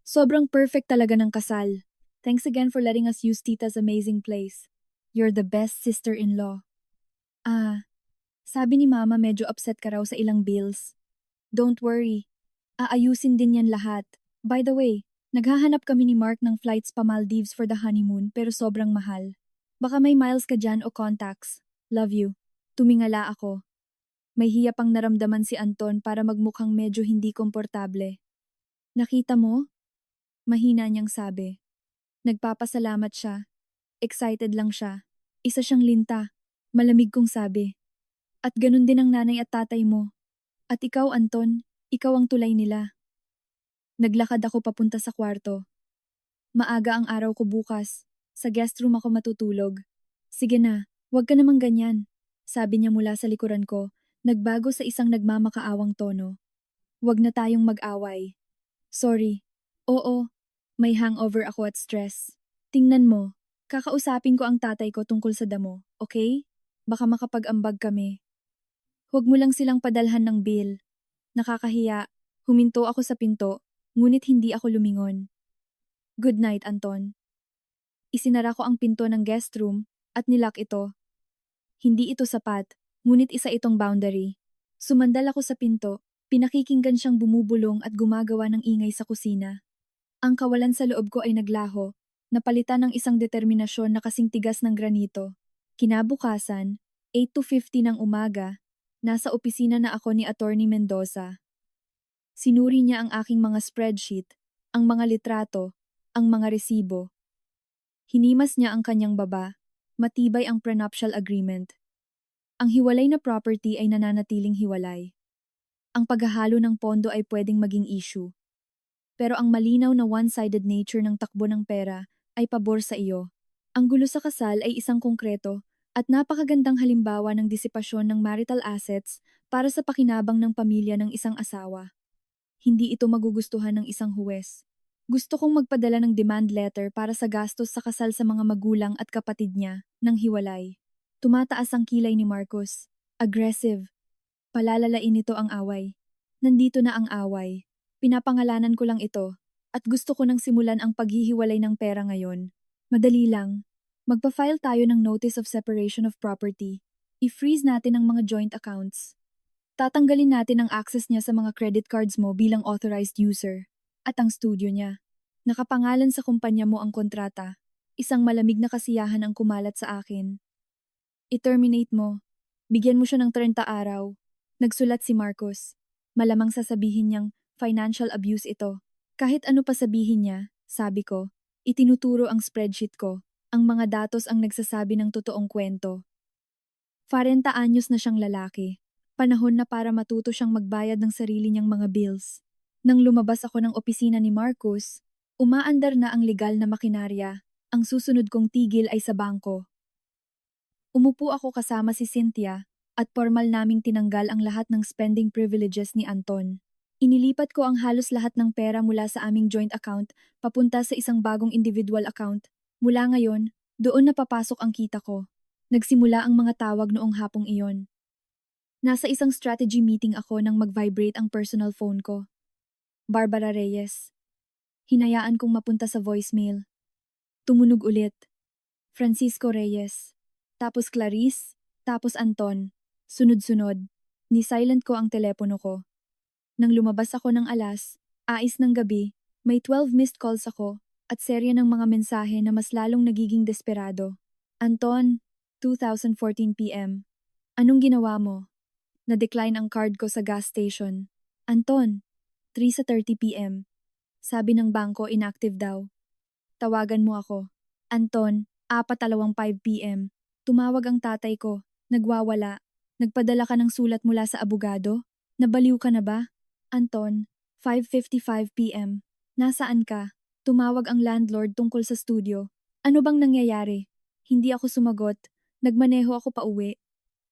Sobrang perfect talaga ng kasal. Thanks again for letting us use Tita's amazing place. You're the best sister-in-law. Sabi ni Mama medyo upset ka raw sa ilang bills. Don't worry. Aayusin din yan lahat. By the way, naghahanap kami ni Mark ng flights pa Maldives for the honeymoon pero sobrang mahal. Baka may miles ka dyan o contacts. Love you. Tumingala ako. May hiya pang naramdaman si Anton para magmukhang medyo hindi komportable. Nakita mo? Mahina niyang sabi. Nagpapasalamat siya. Excited lang siya. Isa siyang linta. Malamig kong sabi. At ganun din ang nanay at tatay mo. At ikaw, Anton, ikaw ang tulay nila. Naglakad ako papunta sa kwarto. Maaga ang araw ko bukas. Sa guest room ako matutulog. Sige na, huwag ka namang ganyan. Sabi niya mula sa likuran ko, nagbago sa isang nagmamakaawang tono. Huwag na tayong mag-away. Sorry. Oo, may hangover ako at stress. Tingnan mo, kakausapin ko ang tatay ko tungkol sa damo, okay? Baka makapag-ambag kami. Huwag mo lang silang padalhan ng bill. Nakakahiya, huminto ako sa pinto, ngunit hindi ako lumingon. Good night, Anton. Isinara ko ang pinto ng guest room at nilock ito. Hindi ito sapat, ngunit isa itong boundary. Sumandal ako sa pinto, pinakikinggan siyang bumubulong at gumagawa ng ingay sa kusina. Ang kawalan sa loob ko ay naglaho, napalitan ng isang determinasyon na kasing tigas ng granito. Kinabukasan, 8:50 ng umaga, nasa opisina na ako ni Attorney Mendoza. Sinuri niya ang aking mga spreadsheet, ang mga litrato, ang mga resibo. Hinimas niya ang kanyang baba, matibay ang prenuptial agreement. Ang hiwalay na property ay nananatiling hiwalay. Ang paghahalo ng pondo ay pwedeng maging issue. Pero ang malinaw na one-sided nature ng takbo ng pera ay pabor sa iyo. Ang gulo sa kasal ay isang konkreto at napakagandang halimbawa ng disipasyon ng marital assets para sa pakinabang ng pamilya ng isang asawa. Hindi ito magugustuhan ng isang huwes. Gusto kong magpadala ng demand letter para sa gastos sa kasal sa mga magulang at kapatid niya, nang hiwalay. Tumataas ang kilay ni Marcos. Aggressive. Palalalain nito ang away. Nandito na ang away. Pinapangalanan ko lang ito, at gusto ko nang simulan ang paghihiwalay ng pera ngayon. Madali lang. Magpa-file tayo ng Notice of Separation of Property. I-freeze natin ang mga joint accounts. Tatanggalin natin ang access niya sa mga credit cards mo bilang authorized user. At ang studio niya. Nakapangalan sa kumpanya mo ang kontrata. Isang malamig na kasiyahan ang kumalat sa akin. I-terminate mo. Bigyan mo siya ng 30 araw. Nagsulat si Marcos. Malamang sasabihin niyang financial abuse ito. Kahit ano pa sabihin niya, sabi ko, itinuturo ang spreadsheet ko. Ang mga datos ang nagsasabi ng totoong kwento. 40 anyos na siyang lalaki. Panahon na para matuto siyang magbayad ng sarili niyang mga bills. Nang lumabas ako ng opisina ni Marcos, umaandar na ang legal na makinarya. Ang susunod kong tigil ay sa bangko. Umupo ako kasama si Cynthia at formal naming tinanggal ang lahat ng spending privileges ni Anton. Inilipat ko ang halos lahat ng pera mula sa aming joint account papunta sa isang bagong individual account. Mula ngayon, doon na papasok ang kita ko. Nagsimula ang mga tawag noong hapong iyon. Nasa isang strategy meeting ako nang mag-vibrate ang personal phone ko. Barbara Reyes. Hinayaan kong mapunta sa voicemail. Tumunog ulit. Francisco Reyes. Tapos Clarice. Tapos Anton. Sunod-sunod. Ni-silent ko ang telepono ko. Nang lumabas ako ng alas, ais ng gabi, may 12 missed calls ako at serye ng mga mensahe na mas lalong nagiging desperado. Anton, 2014 PM. Anong ginawa mo? Na-decline ang card ko sa gas station. Anton, 3:30 p.m. Sabi ng bangko inactive daw. Tawagan mo ako. Anton, 4:25 p.m. Tumawag ang tatay ko. Nagwawala. Nagpadala ka ng sulat mula sa abogado? Nabaliw ka na ba? Anton, 5:55 p.m. Nasaan ka? Tumawag ang landlord tungkol sa studio. Ano bang nangyayari? Hindi ako sumagot. Nagmaneho ako pauwi.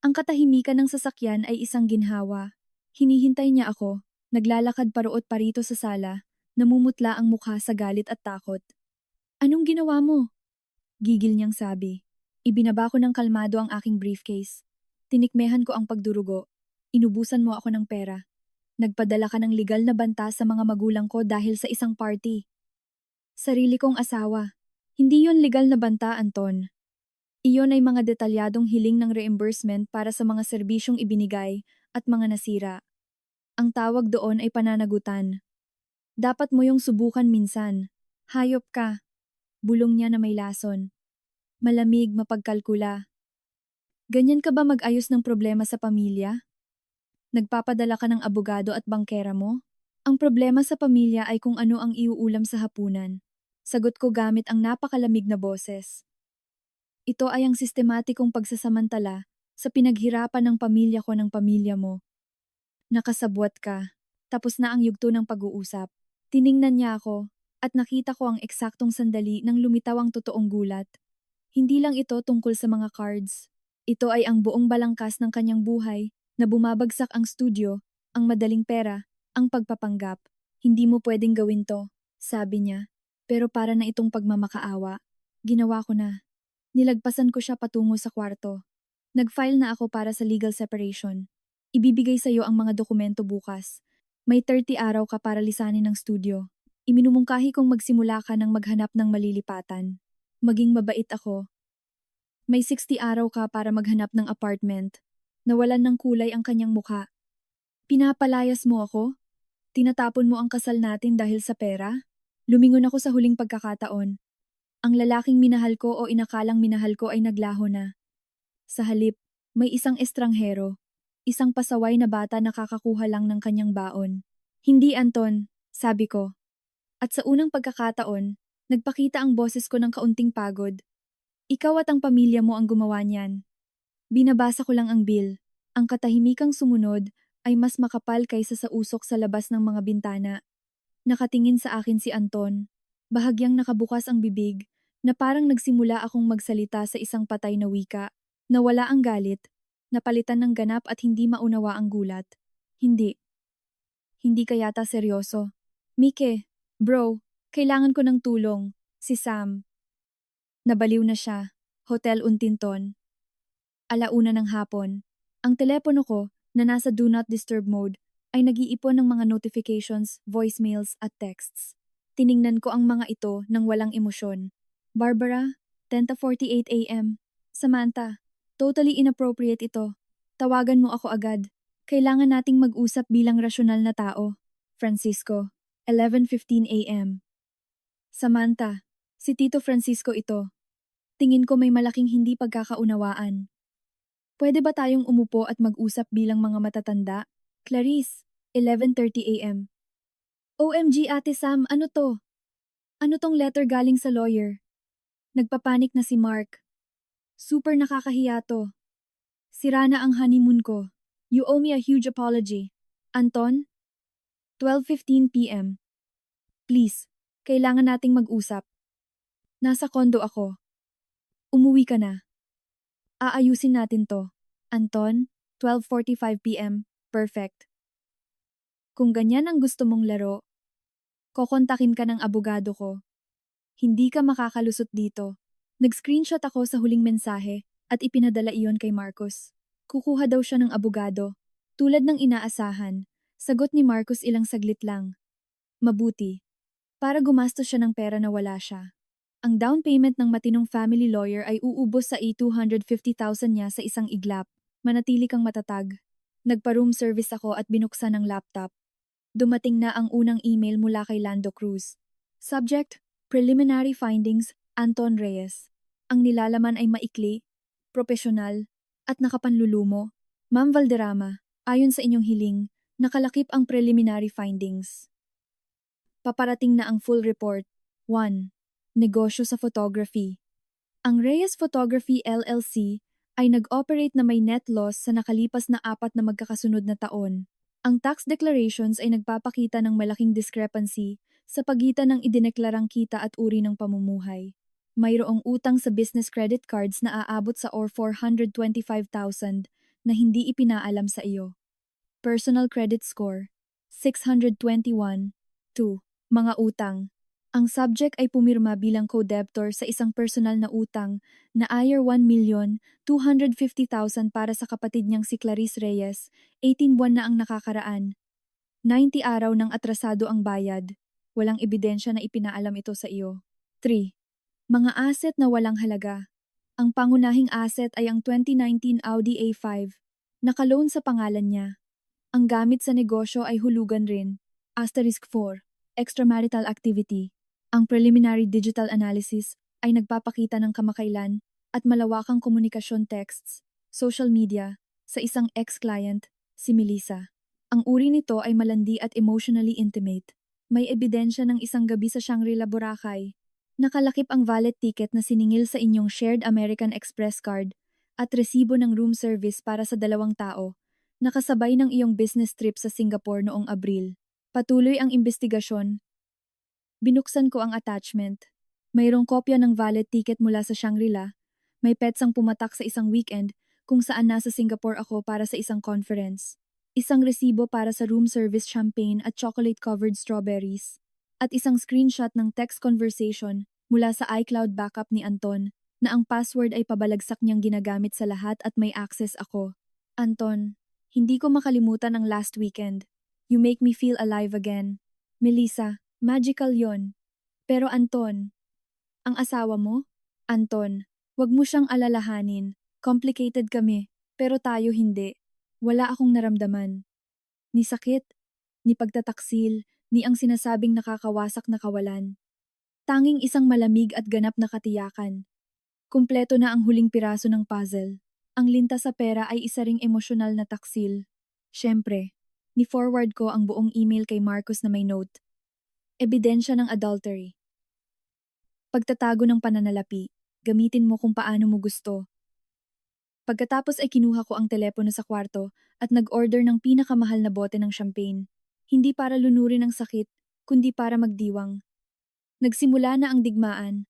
Ang katahimikan ng sasakyan ay isang ginhawa. Hinihintay niya ako. Naglalakad paruot parito sa sala. Namumutla ang mukha sa galit at takot. Anong ginawa mo? Gigil niyang sabi. Ibinaba ko ng kalmado ang aking briefcase. Tinikmehan ko ang pagdurugo. Inubusan mo ako ng pera. Nagpadala ka ng legal na banta sa mga magulang ko dahil sa isang party. Sarili kong asawa. Hindi yon legal na banta, Anton. Iyon ay mga detalyadong hiling ng reimbursement para sa mga serbisyong ibinigay at mga nasira. Ang tawag doon ay pananagutan. Dapat mo yung subukan minsan. Hayop ka. Bulong niya na may lason. Malamig, mapagkalkula. Ganyan ka ba mag-ayos ng problema sa pamilya? Nagpapadala ka ng abogado at bangkera mo? Ang problema sa pamilya ay kung ano ang iuulam sa hapunan. Sagot ko gamit ang napakalamig na boses. Ito ay ang sistematikong pagsasamantala sa pinaghirapan ng pamilya ko ng pamilya mo. Nakasabwat ka. Tapos na ang yugto ng pag-uusap. Tiningnan niya ako at nakita ko ang eksaktong sandali nang lumitaw ang totoong gulat. Hindi lang ito tungkol sa mga cards. Ito ay ang buong balangkas ng kanyang buhay na bumabagsak ang studio, ang madaling pera, ang pagpapanggap. Hindi mo pwedeng gawin to, sabi niya. Pero para na itong pagmamakaawa, ginawa ko na. Nilagpasan ko siya patungo sa kwarto. Nag-file na ako para sa legal separation. Ibibigay sa iyo ang mga dokumento bukas. May 30 araw ka para lisanin ng studio. Iminumungkahi kong magsimula ka ng maghanap ng malilipatan. Maging mabait ako. May 60 araw ka para maghanap ng apartment. Nawalan ng kulay ang kanyang mukha. Pinapalayas mo ako? Tinatapon mo ang kasal natin dahil sa pera? Lumingon ako sa huling pagkakataon. Ang lalaking minahal ko o inakalang minahal ko ay naglaho na. Sa halip, may isang estranghero. Isang pasaway na bata na kakakuha lang ng kanyang baon. Hindi, Anton, sabi ko. At sa unang pagkakataon, nagpakita ang boses ko ng kaunting pagod. Ikaw at ang pamilya mo ang gumawa niyan. Binabasa ko lang ang bill. Ang katahimikang sumunod ay mas makapal kaysa sa usok sa labas ng mga bintana. Nakatingin sa akin si Anton. Bahagyang nakabukas ang bibig, na parang nagsimula akong magsalita sa isang patay na wika. Nawala ang galit, napalitan ng ganap at hindi maunawa ang gulat. Hindi. Hindi ka yata seryoso. Mike, bro, kailangan ko ng tulong. Si Sam. Nabaliw na siya. Hotel Untinton. 1:00 ng hapon. Ang telepono ko, na nasa Do Not Disturb mode, ay nag-iipon ng mga notifications, voicemails at texts. Tiningnan ko ang mga ito nang walang emosyon. Barbara, 10:48 a.m. Samantha, totally inappropriate ito. Tawagan mo ako agad. Kailangan nating mag-usap bilang rasyonal na tao. Francisco, 11:15 a.m. Samantha, si Tito Francisco ito. Tingin ko may malaking hindi pagkakaunawaan. Pwede ba tayong umupo at mag-usap bilang mga matatanda? Clarice, 11:30 a.m. OMG Ate Sam, ano to? Ano tong letter galing sa lawyer? Nagpapanik na si Mark. Super nakakahiya to. Sira na ang honeymoon ko. You owe me a huge apology. Anton? 12:15 p.m. Please, kailangan nating mag-usap. Nasa kondo ako. Umuwi ka na. Aayusin natin to. Anton, 12:45 p.m. Perfect. Kung ganyan ang gusto mong laro, kokontakin ka ng abogado ko. Hindi ka makakalusot dito. Nag-screenshot ako sa huling mensahe at ipinadala iyon kay Marcos. Kukuha daw siya ng abogado. Tulad ng inaasahan, sagot ni Marcos ilang saglit lang. Mabuti. Para gumastos siya ng pera na wala siya. Ang down payment ng matinong family lawyer ay uubos sa 250,000 niya sa isang iglap. Manatili kang matatag. Nagpa-room service ako at binuksan ang laptop. Dumating na ang unang email mula kay Lando Cruz. Subject, Preliminary Findings, Anton Reyes. Ang nilalaman ay maikli, propesyonal, at nakapanlulumo. Ma'am Valderrama, Ayon sa inyong hiling, nakalakip ang preliminary findings. Paparating na ang full report. 1. Negosyo sa photography. Ang Reyes Photography LLC ay nag-operate na may net loss sa nakalipas na 4 na magkakasunod na taon. Ang tax declarations ay nagpapakita ng malaking discrepancy sa pagitan ng idineklarang kita at uri ng pamumuhay. Mayroong utang sa business credit cards na aabot sa or 425,000 na hindi ipinaalam sa iyo. Personal credit score, 621. 2. Mga utang. Ang subject ay pumirma bilang co-debtor sa isang personal na utang na AYR 1,250,000 para sa kapatid niyang si Clarice Reyes, 18 buwan na ang nakakaraan. 90 araw nang atrasado ang bayad. Walang ebidensya na ipinaalam ito sa iyo. 3. Mga asset na walang halaga. Ang pangunahing asset ay ang 2019 Audi A5. Nakaloan sa pangalan niya. Ang gamit sa negosyo ay hulugan rin. Asterisk 4. Extramarital activity. Ang preliminary digital analysis ay nagpapakita ng kamakailan at malawakang komunikasyon texts, social media, sa isang ex-client, si Melissa. Ang uri nito ay malandi at emotionally intimate. May ebidensya ng isang gabi sa Shangri-La, Boracay. Nakalakip ang valid ticket na siningil sa inyong shared American Express card at resibo ng room service para sa 2 tao, nakasabay ng iyong business trip sa Singapore noong Abril. Patuloy ang investigasyon. Binuksan ko ang attachment. Mayroong kopya ng valid ticket mula sa Shangri-La. May petsang pumatak sa isang weekend kung saan nasa Singapore ako para sa isang conference. Isang resibo para sa room service champagne at chocolate-covered strawberries. At isang screenshot ng text conversation mula sa iCloud backup ni Anton na ang password ay pabalagsak niyang ginagamit sa lahat at may access ako. Anton, hindi ko makalimutan ang last weekend. You make me feel alive again. Melissa, magical yon. Pero Anton, ang asawa mo? Anton, wag mo siyang alalahanin. Complicated kami, pero tayo hindi. Wala akong naramdaman. Ni sakit, ni pagtataksil, ni ang sinasabing nakakawasak na kawalan. Tanging isang malamig at ganap na katiyakan. Kumpleto na ang huling piraso ng puzzle. Ang linta sa pera ay isa ring emosyonal na taksil. Siyempre, ni-forward ko ang buong email kay Marcos na may note. Ebidensya ng adultery. Pagtatago ng pananalapi, gamitin mo kung paano mo gusto. Pagkatapos ay kinuha ko ang telepono sa kwarto at nag-order ng pinakamahal na bote ng champagne. Hindi para lunurin ang sakit, kundi para magdiwang. Nagsimula na ang digmaan.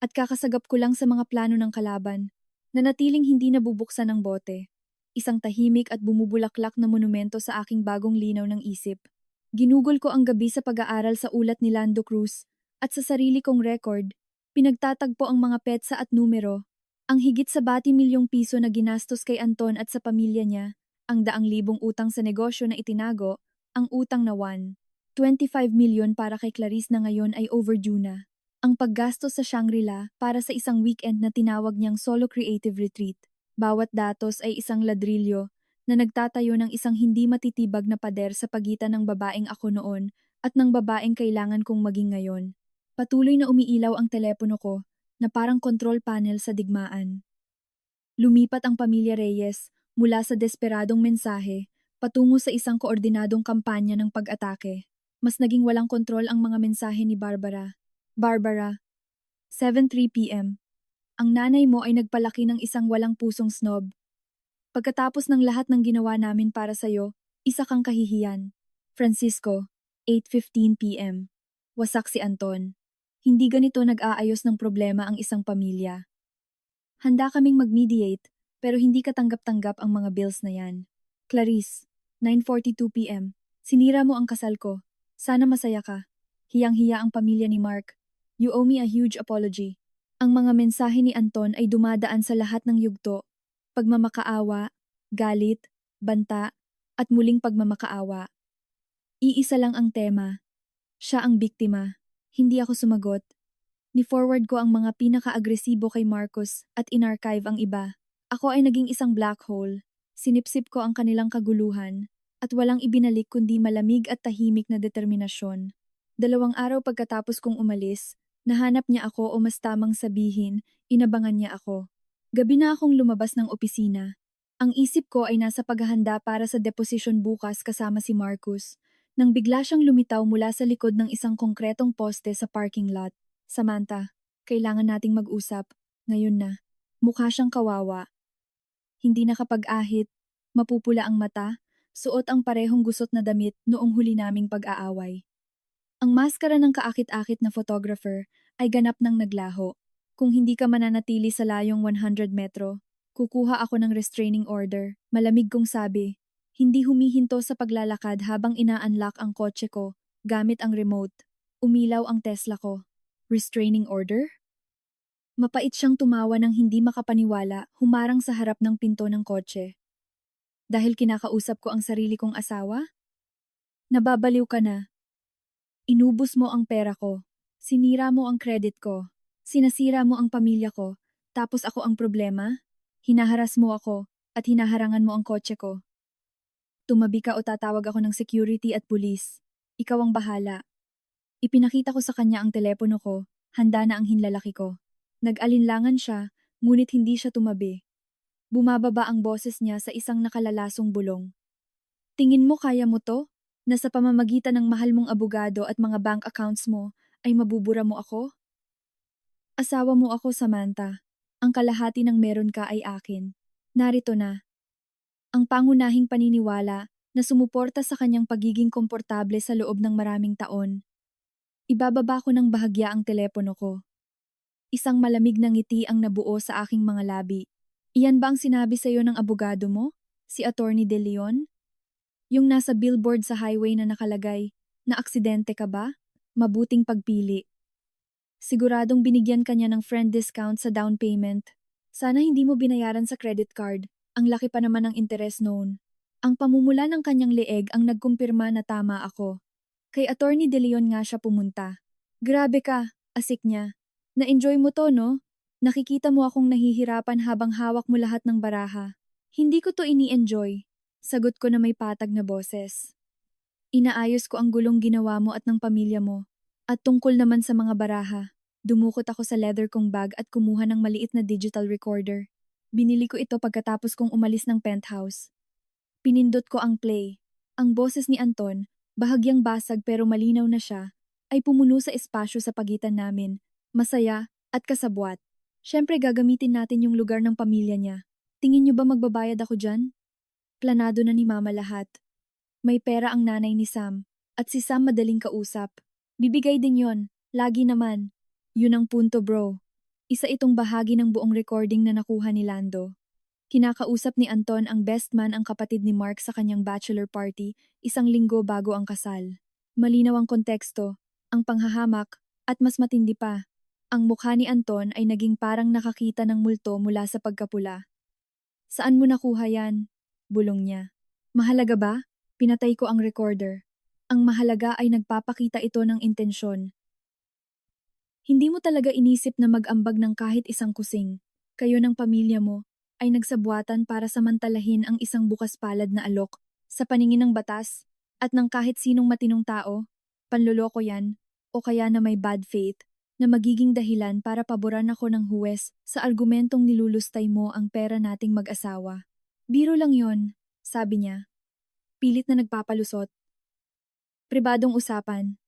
At kakasagap ko lang sa mga plano ng kalaban, na natiling hindi nabubuksan ang bote. Isang tahimik at bumubulaklak na monumento sa aking bagong linaw ng isip. Ginugol ko ang gabi sa pag-aaral sa ulat ni Lando Cruz at sa sarili kong record, pinagtatagpo ang mga petsa at numero, ang higit sa bati-milyong piso na ginastos kay Anton at sa pamilya niya, ang 200,000 utang sa negosyo na itinago, ang utang na 1.25 million para kay Clarice na ngayon ay overdue na. Ang paggastos sa Shangri-La para sa isang weekend na tinawag niyang solo creative retreat. Bawat datos ay isang ladrilyo na nagtatayo ng isang hindi matitibag na pader sa pagitan ng babaeng ako noon at ng babaeng kailangan kong maging ngayon. Patuloy na umiilaw ang telepono ko na parang control panel sa digmaan. Lumipat ang pamilya Reyes mula sa desperadong mensahe patungo sa isang koordinadong kampanya ng pag-atake. Mas naging walang kontrol ang mga mensahe ni Barbara. Barbara, 7:03 p.m. Ang nanay mo ay nagpalaki ng isang walang pusong snob. Pagkatapos ng lahat ng ginawa namin para sa'yo, isa kang kahihiyan. Francisco, 8:15 p.m. Wasak si Anton. Hindi ganito nag-aayos ng problema ang isang pamilya. Handa kaming mag-mediate, pero hindi katanggap-tanggap ang mga bills na yan. Clarice, 9:42 p.m. Sinira mo ang kasal ko. Sana masaya ka. Hiyang-hiya ang pamilya ni Mark. You owe me a huge apology. Ang mga mensahe ni Anton ay dumadaan sa lahat ng yugto. Pagmamakaawa, galit, banta, at muling pagmamakaawa. Iisa lang ang tema. Siya ang biktima. Hindi ako sumagot. Ni-forward ko ang mga pinaka-agresibo kay Marcos at inarchive ang iba. Ako ay naging isang black hole. Sinipsip ko ang kanilang kaguluhan at walang ibinalik kundi malamig at tahimik na determinasyon. 2 araw pagkatapos kong umalis, nahanap niya ako o mas tamang sabihin, inabangan niya ako. Gabi na akong lumabas ng opisina. Ang isip ko ay nasa paghahanda para sa deposisyon bukas kasama si Marcus, nang bigla siyang lumitaw mula sa likod ng isang konkretong poste sa parking lot. Samantha, kailangan nating mag-usap. Ngayon na. Mukha siyang kawawa. Hindi nakapag-ahit, mapupula ang mata, suot ang parehong gusot na damit noong huli naming pag-aaway. Ang maskara ng kaakit-akit na photographer ay ganap ng naglaho. Kung hindi ka mananatili sa layong 100 metro, kukuha ako ng restraining order. Malamig kong sabi. Hindi humihinto sa paglalakad habang ina-unlock ang kotse ko gamit ang remote. Umilaw ang Tesla ko. Restraining order? Mapait siyang tumawa ng hindi makapaniwala, humarang sa harap ng pinto ng kotse. Dahil kinakausap ko ang sarili kong asawa? Nababaliw ka na. Inubos mo ang pera ko. Sinira mo ang credit ko. Sinasira mo ang pamilya ko. Tapos ako ang problema? Hinaharas mo ako at hinaharangan mo ang kotse ko. Tumabi ka o tatawag ako ng security at pulis. Ikaw ang bahala. Ipinakita ko sa kanya ang telepono ko. Handa na ang hinlalaki ko. Nag-alinlangan siya, ngunit hindi siya tumabi. Bumababa ang boses niya sa isang nakalalasong bulong. Tingin mo kaya mo to? Na sa pamamagitan ng mahal mong abogado at mga bank accounts mo, ay mabubura mo ako? Asawa mo ako, Samantha. Ang kalahati ng meron ka ay akin. Narito na. Ang pangunahing paniniwala na sumuporta sa kanyang pagiging komportable sa loob ng maraming taon. Ibababa ko ng bahagya ang telepono ko. Isang malamig na ngiti ang nabuo sa aking mga labi. Iyan ba ang sinabi sa iyo ng abogado mo? Si Attorney De Leon? Yung nasa billboard sa highway na nakalagay, na aksidente ka ba? Mabuting pagpili. Siguradong binigyan kanya ng friend discount sa down payment. Sana hindi mo binayaran sa credit card. Ang laki pa naman ng interes noon. Ang pamumula ng kanyang leeg ang nagkumpirma na tama ako. Kay Attorney De Leon nga siya pumunta. Grabe ka, asik niya. Na-enjoy mo to, no? Nakikita mo akong nahihirapan habang hawak mo lahat ng baraha. Hindi ko to ini-enjoy. Sagot ko na may patag na boses. Inaayos ko ang gulong ginawa mo at ng pamilya mo. At tungkol naman sa mga baraha, dumukot ako sa leather kong bag at kumuha ng maliit na digital recorder. Binili ko ito pagkatapos kong umalis ng penthouse. Pinindot ko ang play. Ang boses ni Anton, bahagyang basag pero malinaw na siya, ay pumuno sa espasyo sa pagitan namin, masaya at kasabwat. Siyempre gagamitin natin yung lugar ng pamilya niya. Tingin niyo ba magbabayad ako dyan? Planado na ni Mama lahat. May pera ang nanay ni Sam, at si Sam madaling kausap. Bibigay din yon, lagi naman. Yun ang punto, bro. Isa itong bahagi ng buong recording na nakuha ni Lando. Kinakausap ni Anton ang best man ang kapatid ni Mark sa kanyang bachelor party 1 linggo bago ang kasal. Malinaw ang konteksto, ang panghahamak, at mas matindi pa. Ang mukha ni Anton ay naging parang nakakita ng multo mula sa pagkapula. Saan mo nakuha yan? Bulong niya. Mahalaga ba? Pinatay ko ang recorder. Ang mahalaga ay nagpapakita ito ng intensyon. Hindi mo talaga inisip na mag-ambag ng kahit isang kusing. Kayo ng pamilya mo ay nagsabuatan para samantalahin ang isang bukas palad na alok sa paningin ng batas at ng kahit sinong matinong tao. Panloloko yan o kaya na may bad faith na magiging dahilan para paboran ako ng huwes sa argumentong nilulustay mo ang pera nating mag-asawa. Biro lang yon, sabi niya. Pilit na nagpapalusot. Pribadong usapan.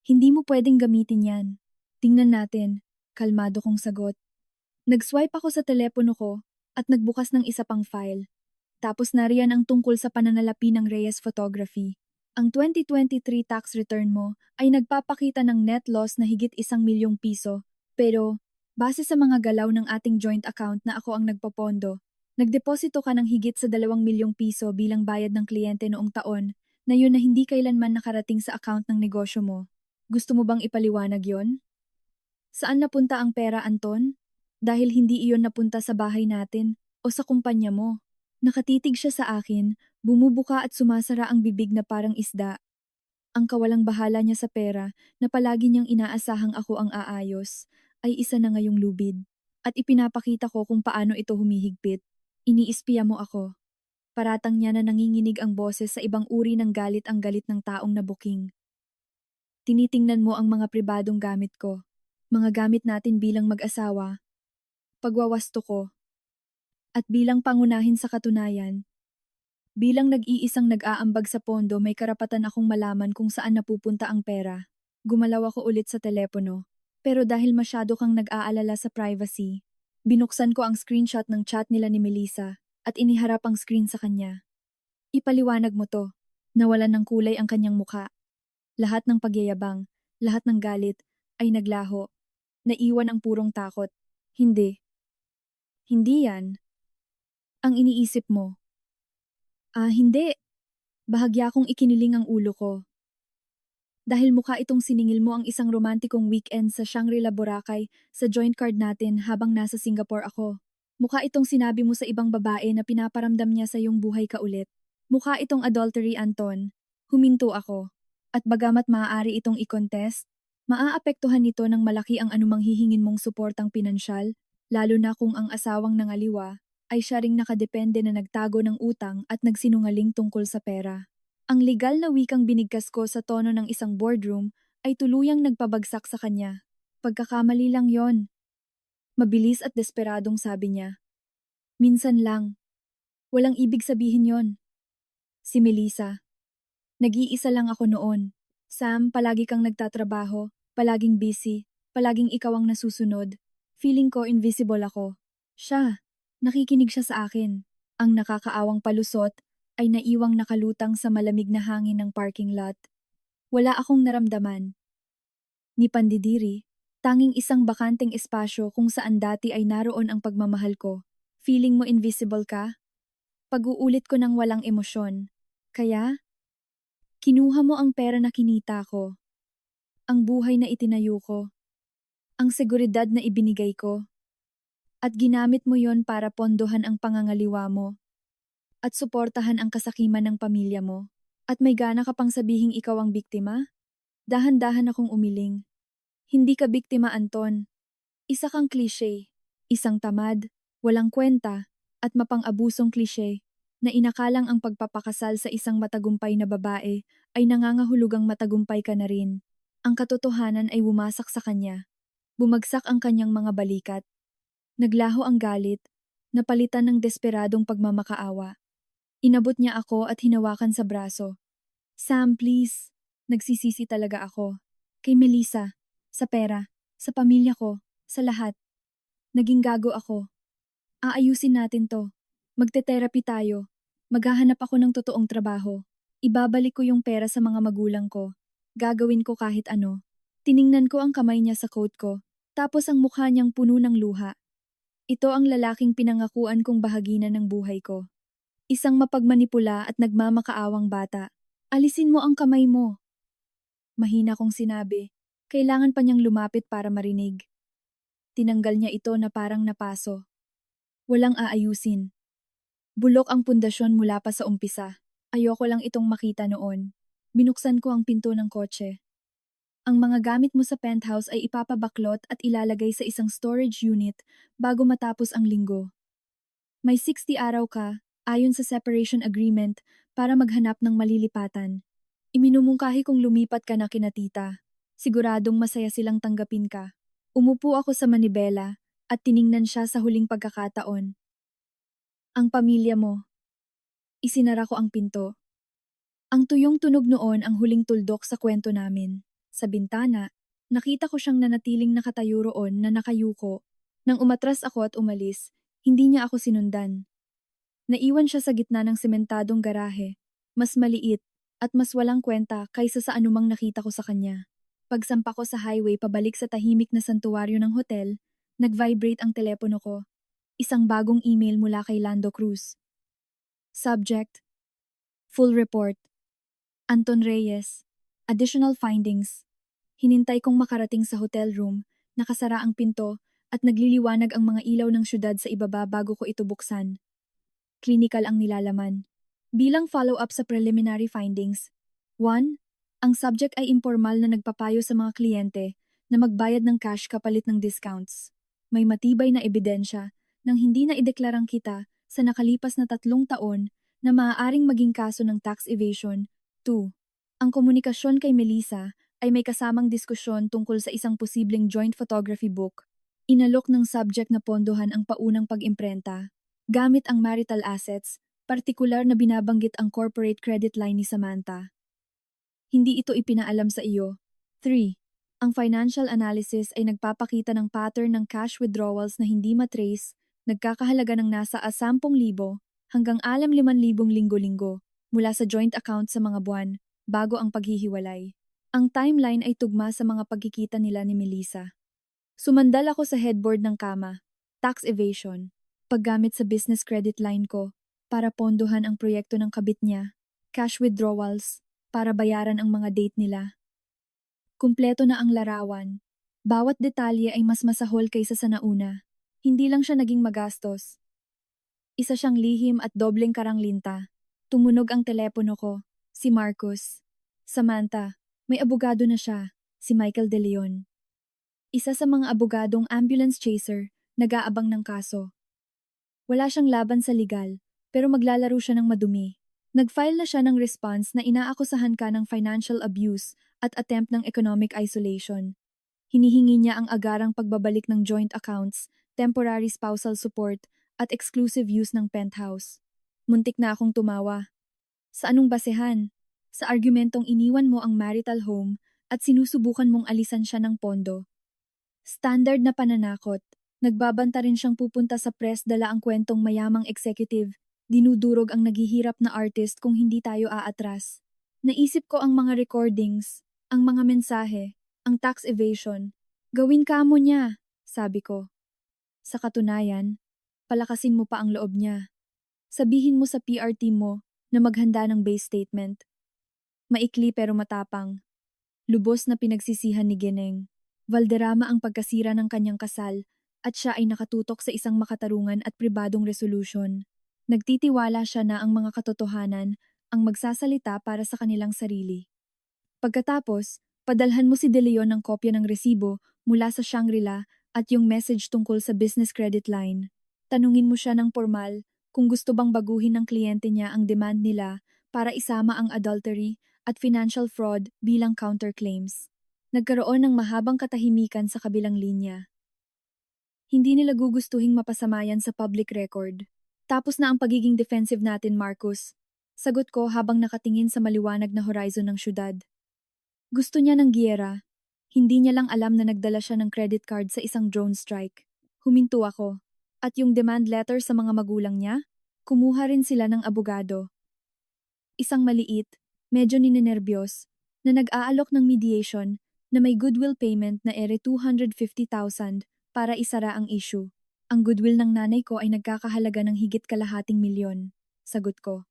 Hindi mo pwedeng gamitin yan. Tingnan natin, kalmado kong sagot. Nag-swipe ako sa telepono ko at nagbukas ng isa pang file. Tapos nariyan ang tungkol sa pananalapi ng Reyes Photography. Ang 2023 tax return mo ay nagpapakita ng net loss na higit 1 milyong piso. Pero, base sa mga galaw ng ating joint account na ako ang nagpopondo, nagdeposito ka ng higit sa 2 milyong piso bilang bayad ng kliyente noong taon na yun na hindi kailanman nakarating sa account ng negosyo mo. Gusto mo bang ipaliwanag yon? Saan napunta ang pera, Anton? Dahil hindi iyon napunta sa bahay natin o sa kumpanya mo. Nakatitig siya sa akin, bumubuka at sumasara ang bibig na parang isda. Ang kawalang bahala niya sa pera na palagi niyang inaasahang ako ang aayos, ay isa na ngayong lubid. At ipinapakita ko kung paano ito humihigpit. Iniispiya mo ako. Paratang niya na nanginginig ang boses sa ibang uri ng galit ang galit ng taong nabuking. Tinitingnan mo ang mga pribadong gamit ko. Mga gamit natin bilang mag-asawa. Pagwawasto ko. At bilang pangunahin sa katunayan, bilang nag-iisang nag-aambag sa pondo, may karapatan akong malaman kung saan napupunta ang pera. Gumalaw ako ulit sa telepono. Pero dahil masyado kang nag-aalala sa privacy, binuksan ko ang screenshot ng chat nila ni Melissa at iniharap ang screen sa kanya. Ipaliwanag mo to. Nawalan ng kulay ang kanyang mukha. Lahat ng pagyayabang, lahat ng galit, ay naglaho. Naiwan ang purong takot. Hindi. Hindi yan. Ang iniisip mo. Hindi. Bahagya kong ikiniling ang ulo ko. Dahil mukha itong siningil mo ang isang romantikong weekend sa Shangri-La Boracay sa joint card natin habang nasa Singapore ako. Mukha itong sinabi mo sa ibang babae na pinaparamdam niya sa iyong buhay ka ulit. Mukha itong adultery, Anton. Huminto ako. At bagamat maaari itong i-contest, maaapektuhan nito ng malaki ang anumang hihingin mong suportang pinansyal, lalo na kung ang asawang nangaliwa ay siya ring nakadepende na nagtago ng utang at nagsinungaling tungkol sa pera. Ang legal na wikang binigkas ko sa tono ng isang boardroom ay tuluyang nagpabagsak sa kanya. Pagkakamali lang yon. Mabilis at desperadong sabi niya. Minsan lang. Walang ibig sabihin yon. Si Melissa. Nag-iisa lang ako noon. Sam, palagi kang nagtatrabaho, palaging busy, palaging ikaw ang nasusunod. Feeling ko invisible ako. Siya. Nakikinig siya sa akin. Ang nakakaawang palusot ay naiwang nakalutang sa malamig na hangin ng parking lot. Wala akong naramdaman. Ni pandidiri, tanging isang bakanteng espasyo kung saan dati ay naroon ang pagmamahal ko. Feeling mo invisible ka? Pag-uulit ko ng walang emosyon. Kaya? Kinuha mo ang pera na kinita ko. Ang buhay na itinayo ko. Ang seguridad na ibinigay ko. At ginamit mo yon para pondohan ang pangangaliwa mo. At suportahan ang kasakiman ng pamilya mo. At may gana ka pang sabihing ikaw ang biktima? Dahan-dahan akong umiling. Hindi ka biktima, Anton. Isa kang klise. Isang tamad, walang kwenta, at mapang-abusong klise na inakalang ang pagpapakasal sa isang matagumpay na babae ay nangangahulugang matagumpay ka na rin. Ang katotohanan ay bumasak sa kanya. Bumagsak ang kanyang mga balikat. Naglaho ang galit, napalitan ng desperadong pagmamakaawa. Inabot niya ako at hinawakan sa braso. Sam, please. Nagsisisi talaga ako. Kay Melissa, sa pera, sa pamilya ko, sa lahat. Naging gago ako. Aayusin natin to. Magte-therapy tayo. Maghahanap ako ng totoong trabaho. Ibabalik ko yung pera sa mga magulang ko. Gagawin ko kahit ano. Tiningnan ko ang kamay niya sa coat ko, tapos ang mukha niyang puno ng luha. Ito ang lalaking pinangakuan kong bahagi na ng buhay ko. Isang mapagmanipula at nagmamakaawang bata. Alisin mo ang kamay mo. Mahina kong sinabi. Kailangan pa niyang lumapit para marinig. Tinanggal niya ito na parang napaso. Walang aayusin. Bulok ang pundasyon mula pa sa umpisa. Ayoko lang itong makita noon. Binuksan ko ang pinto ng kotse. Ang mga gamit mo sa penthouse ay ipapabaklot at ilalagay sa isang storage unit bago matapos ang linggo. May 60 araw ka, ayon sa separation agreement, para maghanap ng malilipatan. Iminumungkahi kong lumipat ka na kina tita. Siguradong masaya silang tanggapin ka. Umupo ako sa manibela at tiningnan siya sa huling pagkakataon. Ang pamilya mo. Isinara ko ang pinto. Ang tuyong tunog noon ang huling tuldok sa kwento namin. Sa bintana, nakita ko siyang nanatiling nakatayo roon na nakayuko. Nang umatras ako at umalis, hindi niya ako sinundan. Naiwan siya sa gitna ng sementadong garahe, mas maliit at mas walang kwenta kaysa sa anumang nakita ko sa kanya. Pagsampa ko sa highway pabalik sa tahimik na santuwaryo ng hotel, nag-vibrate ang telepono ko. Isang bagong email mula kay Lando Cruz. Subject: Full report. Anton Reyes. Additional findings. Hinintay kong makarating sa hotel room, nakasara ang pinto, at nagliliwanag ang mga ilaw ng syudad sa ibaba bago ko ito buksan. Clinical ang nilalaman. Bilang follow-up sa preliminary findings, 1. Ang subject ay informal na nagpapayo sa mga kliyente na magbayad ng cash kapalit ng discounts. May matibay na ebidensya nang hindi na ideklarang kita sa nakalipas na 3 taon na maaaring maging kaso ng tax evasion. 2. Ang komunikasyon kay Melissa ay may kasamang diskusyon tungkol sa isang posibleng joint photography book. Inalok ng subject na pondohan ang paunang pag-imprenta. gamit ang marital assets, partikular na binabanggit ang corporate credit line ni Samantha. Hindi ito ipinaalam sa iyo. 3. Ang financial analysis ay nagpapakita ng pattern ng cash withdrawals na hindi matrace, nagkakahalaga ng nasa 10,000 hanggang 5,000 linggo-linggo mula sa joint account sa mga buwan bago ang paghihiwalay. Ang timeline ay tugma sa mga pagkikita nila ni Melissa. Sumandal ako sa headboard ng kama. Tax evasion. Paggamit sa business credit line ko para pondohan ang proyekto ng kabit niya. Cash withdrawals para bayaran ang mga date nila. Kumpleto na ang larawan. Bawat detalye ay mas masahol kaysa sa nauna. Hindi lang siya naging magastos. Isa siyang lihim at dobleng karanglinta. Tumunog ang telepono ko. Si Marcus. Samantha, may abogado na siya. Si Michael De Leon. Isa sa mga abogadong ambulance chaser, nag-aabang ng kaso. Wala siyang laban sa legal, pero maglalaro siya ng madumi. Nag-file na siya ng response na inaakusahan ka ng financial abuse at attempt ng economic isolation. Hinihingi niya ang agarang pagbabalik ng joint accounts, temporary spousal support, at exclusive use ng penthouse. Muntik na akong tumawa. Sa anong basehan? Sa argumentong iniwan mo ang marital home at sinusubukan mong alisan siya ng pondo. Standard na pananakot. Nagbabanta rin siyang pupunta sa press dala ang kwentong mayamang executive. Dinudurog ang naghihirap na artist kung hindi tayo aatras. Naisip ko ang mga recordings, ang mga mensahe, ang tax evasion. Gawin ka mo niya, sabi ko. Sa katunayan, palakasin mo pa ang loob niya. Sabihin mo sa PR team mo na maghanda ng base statement. Maikli pero matapang. Lubos na pinagsisihan ni Gineng. Valderrama ang pagkasira ng kanyang kasal at siya ay nakatutok sa isang makatarungan at pribadong resolution. Nagtitiwala siya na ang mga katotohanan ang magsasalita para sa kanilang sarili. Pagkatapos, padalhan mo si De Leon ng kopya ng resibo mula sa Shangri-La at yung message tungkol sa business credit line. Tanungin mo siya ng formal kung gusto bang baguhin ng kliyente niya ang demand nila para isama ang adultery at financial fraud bilang counterclaims. Nagkaroon ng mahabang katahimikan sa kabilang linya. Hindi nila gugustuhing mapasamayan sa public record. Tapos na ang pagiging defensive natin, Marcus. Sagot ko habang nakatingin sa maliwanag na horizon ng syudad. Gusto niya ng giyera. Hindi niya lang alam na nagdala siya ng credit card sa isang drone strike. Huminto ako. At yung demand letter sa mga magulang niya? Kumuha rin sila ng abogado. Isang maliit, medyo ninenerbiyos, na nag-aalok ng mediation na may goodwill payment na ere 250,000 para isara ang issue. Ang goodwill ng nanay ko ay nagkakahalaga ng higit kalahating milyon. Sagot ko.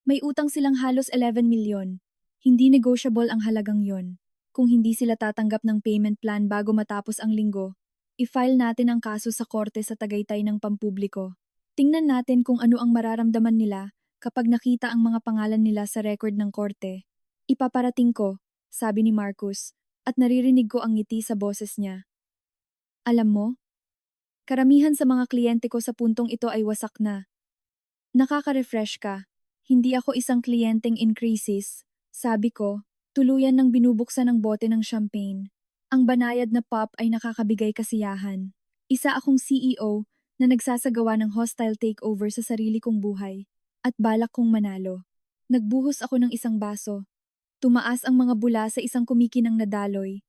May utang silang halos 11 milyon. Hindi negotiable ang halagang yon. Kung hindi sila tatanggap ng payment plan bago matapos ang linggo, i-file natin ang kaso sa korte sa Tagaytay ng pampubliko. Tingnan natin kung ano ang mararamdaman nila kapag nakita ang mga pangalan nila sa record ng korte. Ipaparating ko, sabi ni Marcus, at naririnig ko ang ngiti sa boses niya. Alam mo, karamihan sa mga kliyente ko sa puntong ito ay wasak na. Nakaka-refresh ka. Hindi ako isang kliyenteng in crisis. Sabi ko, tuluyan ng binubuksan ang bote ng champagne. Ang banayad na pop ay nakakabigay kasiyahan. Isa akong CEO na nagsasagawa ng hostile takeover sa sarili kong buhay at balak kong manalo. Nagbuhos ako ng isang baso. Tumaas ang mga bula sa isang kumikinang na daloy.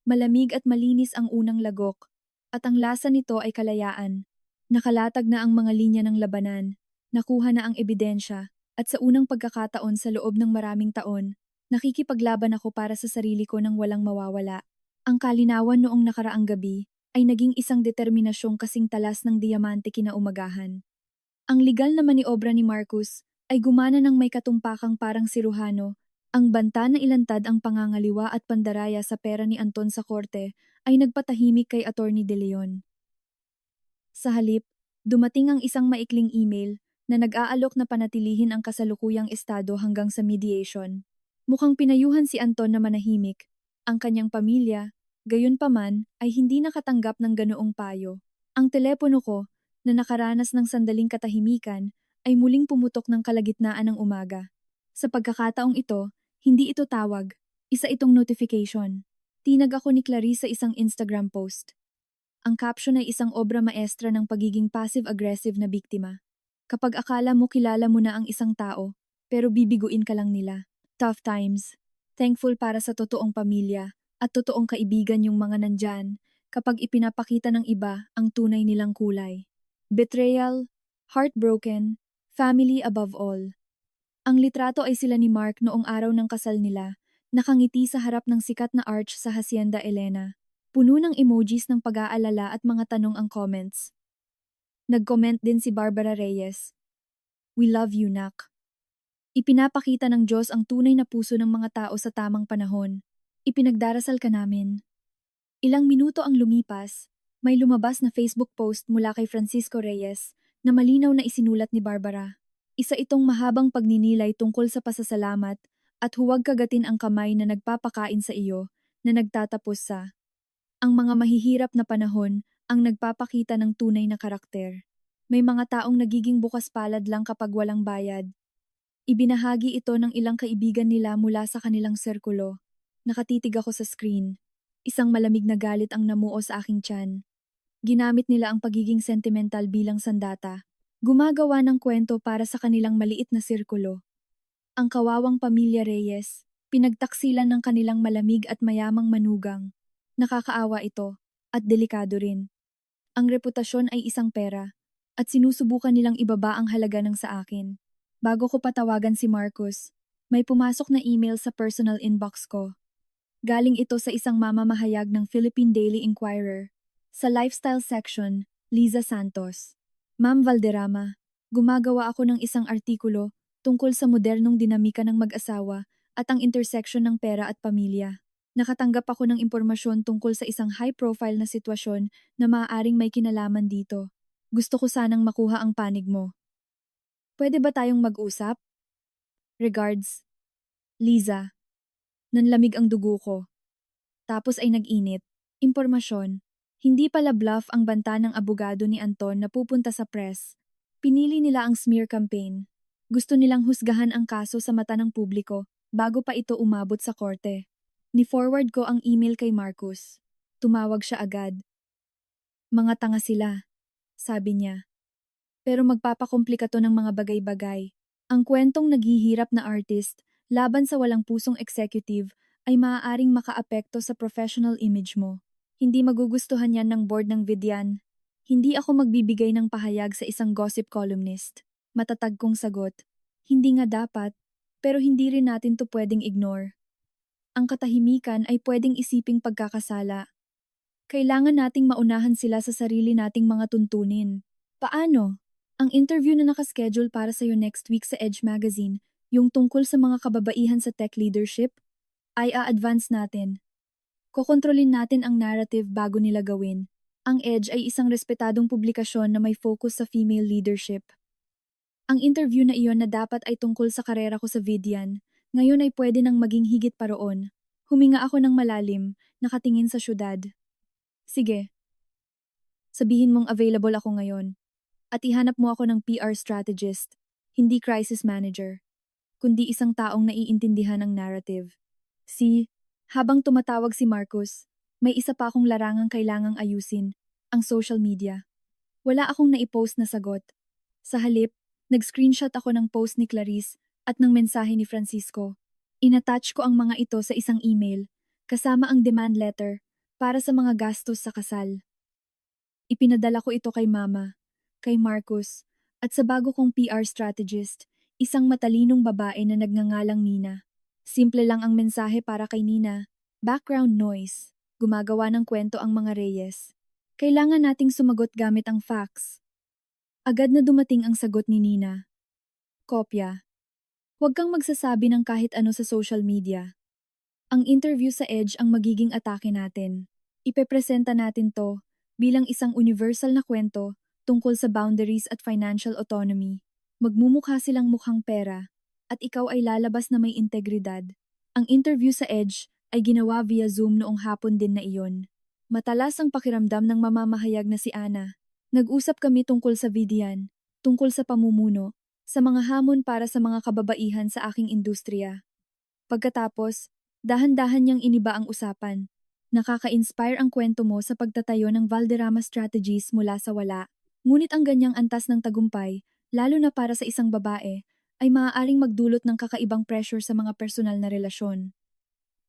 Malamig at malinis ang unang lagok at ang lasa nito ay kalayaan. Nakalatag na ang mga linya ng labanan. Nakuha na ang ebidensya. At sa unang pagkakataon sa loob ng maraming taon, nakikipaglaban ako para sa sarili ko nang walang mawawala. Ang kalinawan noong nakaraang gabi ay naging isang determinasyong kasing talas ng diamante kinaumagahan. Ang legal na maniobra ni Marcus ay gumana ng may katumpakang parang siruhano. Ang banta na ilantad ang pangangaliwa at pandaraya sa pera ni Anton sa korte ay nagpatahimik kay Attorney De Leon. Sa halip, dumating ang isang maikling email na nag-aalok na panatilihin ang kasalukuyang estado hanggang sa mediation. Mukhang pinayuhan si Anton na manahimik. Ang kanyang pamilya, gayunpaman, ay hindi nakatanggap ng ganoong payo. Ang telepono ko, na nakaranas ng sandaling katahimikan, ay muling pumutok ng kalagitnaan ng umaga. Sa pagkakataong ito, hindi ito tawag, isa itong notification. Tinag ako ni Clarice sa isang Instagram post. Ang caption ay isang obra maestra ng pagiging passive-aggressive na biktima. Kapag akala mo kilala mo na ang isang tao, pero bibiguin ka lang nila. Tough times. Thankful para sa totoong pamilya at totoong kaibigan yung mga nandyan kapag ipinapakita ng iba ang tunay nilang kulay. Betrayal, heartbroken, family above all. Ang litrato ay sila ni Mark noong araw ng kasal nila, nakangiti sa harap ng sikat na arch sa Hacienda Elena. Puno ng emojis ng pag-aalala at mga tanong ang comments. Nag-comment din si Barbara Reyes. We love you, Nak. Ipinapakita ng Diyos ang tunay na puso ng mga tao sa tamang panahon. Ipinagdarasal ka namin. Ilang minuto ang lumipas, may lumabas na Facebook post mula kay Francisco Reyes na malinaw na isinulat ni Barbara. Isa itong mahabang pagninilay tungkol sa pasasalamat at huwag kagatin ang kamay na nagpapakain sa iyo na nagtatapos sa ang mga mahihirap na panahon ang nagpapakita ng tunay na karakter. May mga taong nagiging bukas palad lang kapag walang bayad. Ibinahagi ito ng ilang kaibigan nila mula sa kanilang sirkulo. Nakatitig ako sa screen. Isang malamig na galit ang namuo sa aking tiyan. Ginamit nila ang pagiging sentimental bilang sandata. Gumagawa ng kwento para sa kanilang maliit na sirkulo. Ang kawawang pamilya Reyes, pinagtaksilan ng kanilang malamig at mayamang manugang. Nakakaawa ito, at delikado rin. Ang reputasyon ay isang pera, at sinusubukan nilang ibaba ang halaga ng sa akin. Bago ko patawagan si Marcus, may pumasok na email sa personal inbox ko. Galing ito sa isang mamamahayag ng Philippine Daily Inquirer. Sa lifestyle section, Liza Santos. Ma'am Valderrama, gumagawa ako ng isang artikulo tungkol sa modernong dinamika ng mag-asawa at ang intersection ng pera at pamilya. Nakatanggap ako ng impormasyon tungkol sa isang high-profile na sitwasyon na maaaring may kinalaman dito. Gusto ko sanang makuha ang panig mo. Pwede ba tayong mag-usap? Regards, Liza. Nanlamig ang dugo ko. Tapos ay nag-init. Impormasyon. Hindi pala bluff ang banta ng abogado ni Anton na pupunta sa press. Pinili nila ang smear campaign. Gusto nilang husgahan ang kaso sa mata ng publiko bago pa ito umabot sa korte. Ni-forward ko ang email kay Marcus. Tumawag siya agad. Mga tanga sila, sabi niya. Pero magpapakomplika to ng mga bagay-bagay. Ang kwentong naghihirap na artist laban sa walang pusong executive ay maaaring makaapekto sa professional image mo. Hindi magugustuhan yan ng board ng Vidyan. Hindi ako magbibigay ng pahayag sa isang gossip columnist. Matatag kong sagot. Hindi nga dapat, pero hindi rin natin to pwedeng ignore. Ang katahimikan ay pwedeng isiping pagkakasala. Kailangan nating maunahan sila sa sarili nating mga tuntunin. Paano? Ang interview na nakaschedule para sa'yo next week sa Edge Magazine, yung tungkol sa mga kababaihan sa tech leadership, ay a-advance natin. Kokontrolin natin ang narrative bago nila gawin. Ang Edge ay isang respetadong publikasyon na may focus sa female leadership. Ang interview na iyon na dapat ay tungkol sa karera ko sa Vidyan, ngayon ay pwede nang maging higit pa roon. Huminga ako ng malalim, nakatingin sa syudad. Sige. Sabihin mong available ako ngayon. At ihanap mo ako ng PR strategist, hindi crisis manager, kundi isang taong naiintindihan ng narrative. Habang tumatawag si Marcus, may isa pa akong larangang kailangang ayusin, ang social media. Wala akong naipost na sagot. Sa halip, nag-screenshot ako ng post ni Clarice at ng mensahe ni Francisco. Inattach ko ang mga ito sa isang email, kasama ang demand letter para sa mga gastos sa kasal. Ipinadala ko ito kay Mama, kay Marcus, at sa bago kong PR strategist, isang matalinong babae na nagngangalang Nina. Simple lang ang mensahe para kay Nina. Background noise. Gumagawa ng kwento ang mga Reyes. Kailangan nating sumagot gamit ang fax. Agad na dumating ang sagot ni Nina. Kopya. Huwag kang magsasabi ng kahit ano sa social media. Ang interview sa Edge ang magiging atake natin. Ipepresenta natin to bilang isang universal na kwento tungkol sa boundaries at financial autonomy. Magmumukha silang mukhang pera at ikaw ay lalabas na may integridad. Ang interview sa Edge ay ginawa via Zoom noong hapon din na iyon. Matalas ang pakiramdam ng mamamahayag na si Ana. Nag-usap kami tungkol sa Vidyan, tungkol sa pamumuno, sa mga hamon para sa mga kababaihan sa aking industriya. Pagkatapos, dahan-dahan niyang iniba ang usapan. Nakaka-inspire ang kwento mo sa pagtatayo ng Valderrama strategies mula sa wala. Ngunit ang ganyang antas ng tagumpay, lalo na para sa isang babae, ay maaaring magdulot ng kakaibang pressure sa mga personal na relasyon.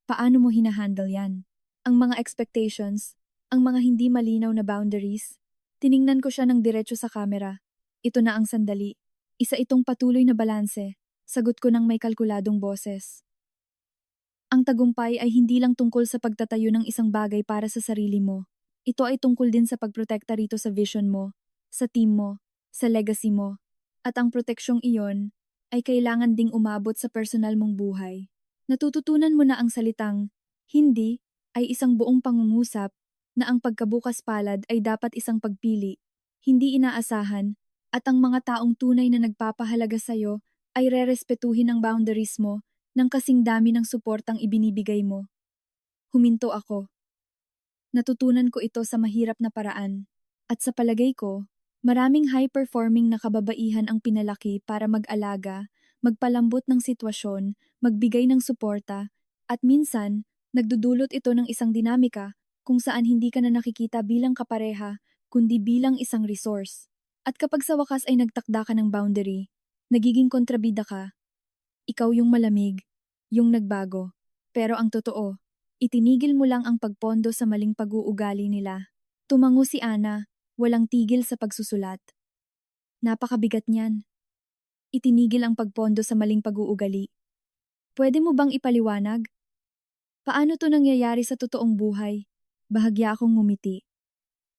Paano mo hinahandle yan? Ang mga expectations, ang mga hindi malinaw na boundaries. Tiningnan ko siya ng diretso sa kamera. Ito na ang sandali. Isa itong patuloy na balanse. Sagot ko ng may kalkuladong boses. Ang tagumpay ay hindi lang tungkol sa pagtatayo ng isang bagay para sa sarili mo. Ito ay tungkol din sa pagprotekta rito sa vision mo, sa team mo, sa legacy mo. At ang proteksyong iyon ay kailangan ding umabot sa personal mong buhay. Natututunan mo na ang salitang, hindi, ay isang buong pangungusap na ang pagkabukas palad ay dapat isang pagpili, hindi inaasahan, at ang mga taong tunay na nagpapahalaga sa'yo ay rerespetuhin ang boundaries mo ng kasing dami ng suportang ibinibigay mo. Huminto ako. Natutunan ko ito sa mahirap na paraan. At sa palagay ko, maraming high-performing na kababaihan ang pinalaki para mag-alaga, magpalambot ng sitwasyon, magbigay ng suporta, at minsan, nagdudulot ito ng isang dinamika kung saan hindi ka na nakikita bilang kapareha, kundi bilang isang resource. At kapag sa wakas ay nagtakda ka ng boundary, nagiging kontrabida ka. Ikaw yung malamig, yung nagbago. Pero ang totoo, itinigil mo lang ang pagpondo sa maling pag-uugali nila. Tumango si Ana, walang tigil sa pagsusulat. Napakabigat niyan. Itinigil ang pagpondo sa maling pag-uugali. Pwede mo bang ipaliwanag? Paano to nangyayari sa totoong buhay? Bahagya akong ngumiti.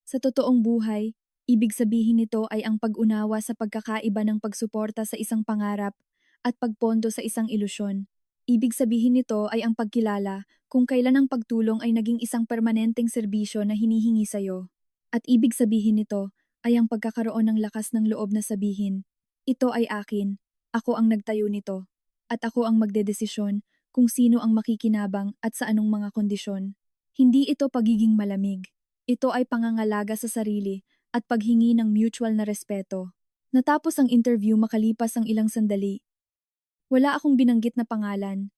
Sa totoong buhay, ibig sabihin nito ay ang pag-unawa sa pagkakaiba ng pagsuporta sa isang pangarap at pagpondo sa isang ilusyon. Ibig sabihin nito ay ang pagkilala kung kailan ang pagtulong ay naging isang permanenteng serbisyo na hinihingi sa'yo. At ibig sabihin nito ay ang pagkakaroon ng lakas ng loob na sabihin, ito ay akin, ako ang nagtayo nito, at ako ang magdedesisyon kung sino ang makikinabang at sa anong mga kondisyon. Hindi ito pagiging malamig. Ito ay pangangalaga sa sarili at paghingi ng mutual na respeto. Natapos ang interview makalipas ang ilang sandali. Wala akong binanggit na pangalan.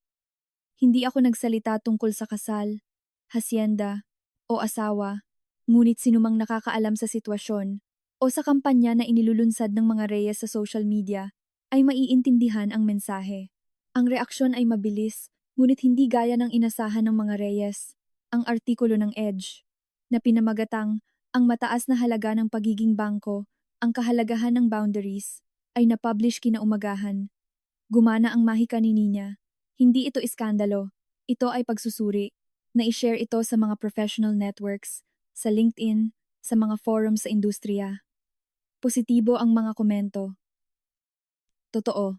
Hindi ako nagsalita tungkol sa kasal, hasyenda, o asawa, ngunit sinumang nakakaalam sa sitwasyon o sa kampanya na inilulunsad ng mga reyes sa social media ay maiintindihan ang mensahe. Ang reaksyon ay mabilis, ngunit hindi gaya ng inasahan ng mga reyes. Ang artikulo ng Edge, na pinamagatang ang mataas na halaga ng pagiging bangko, ang kahalagahan ng boundaries, ay napublish kinaumagahan. Gumana ang mahika ni Nina. Hindi ito iskandalo. Ito ay pagsusuri. Na-share ito sa mga professional networks, sa LinkedIn, sa mga forums sa industriya. Positibo ang mga komento. Totoo.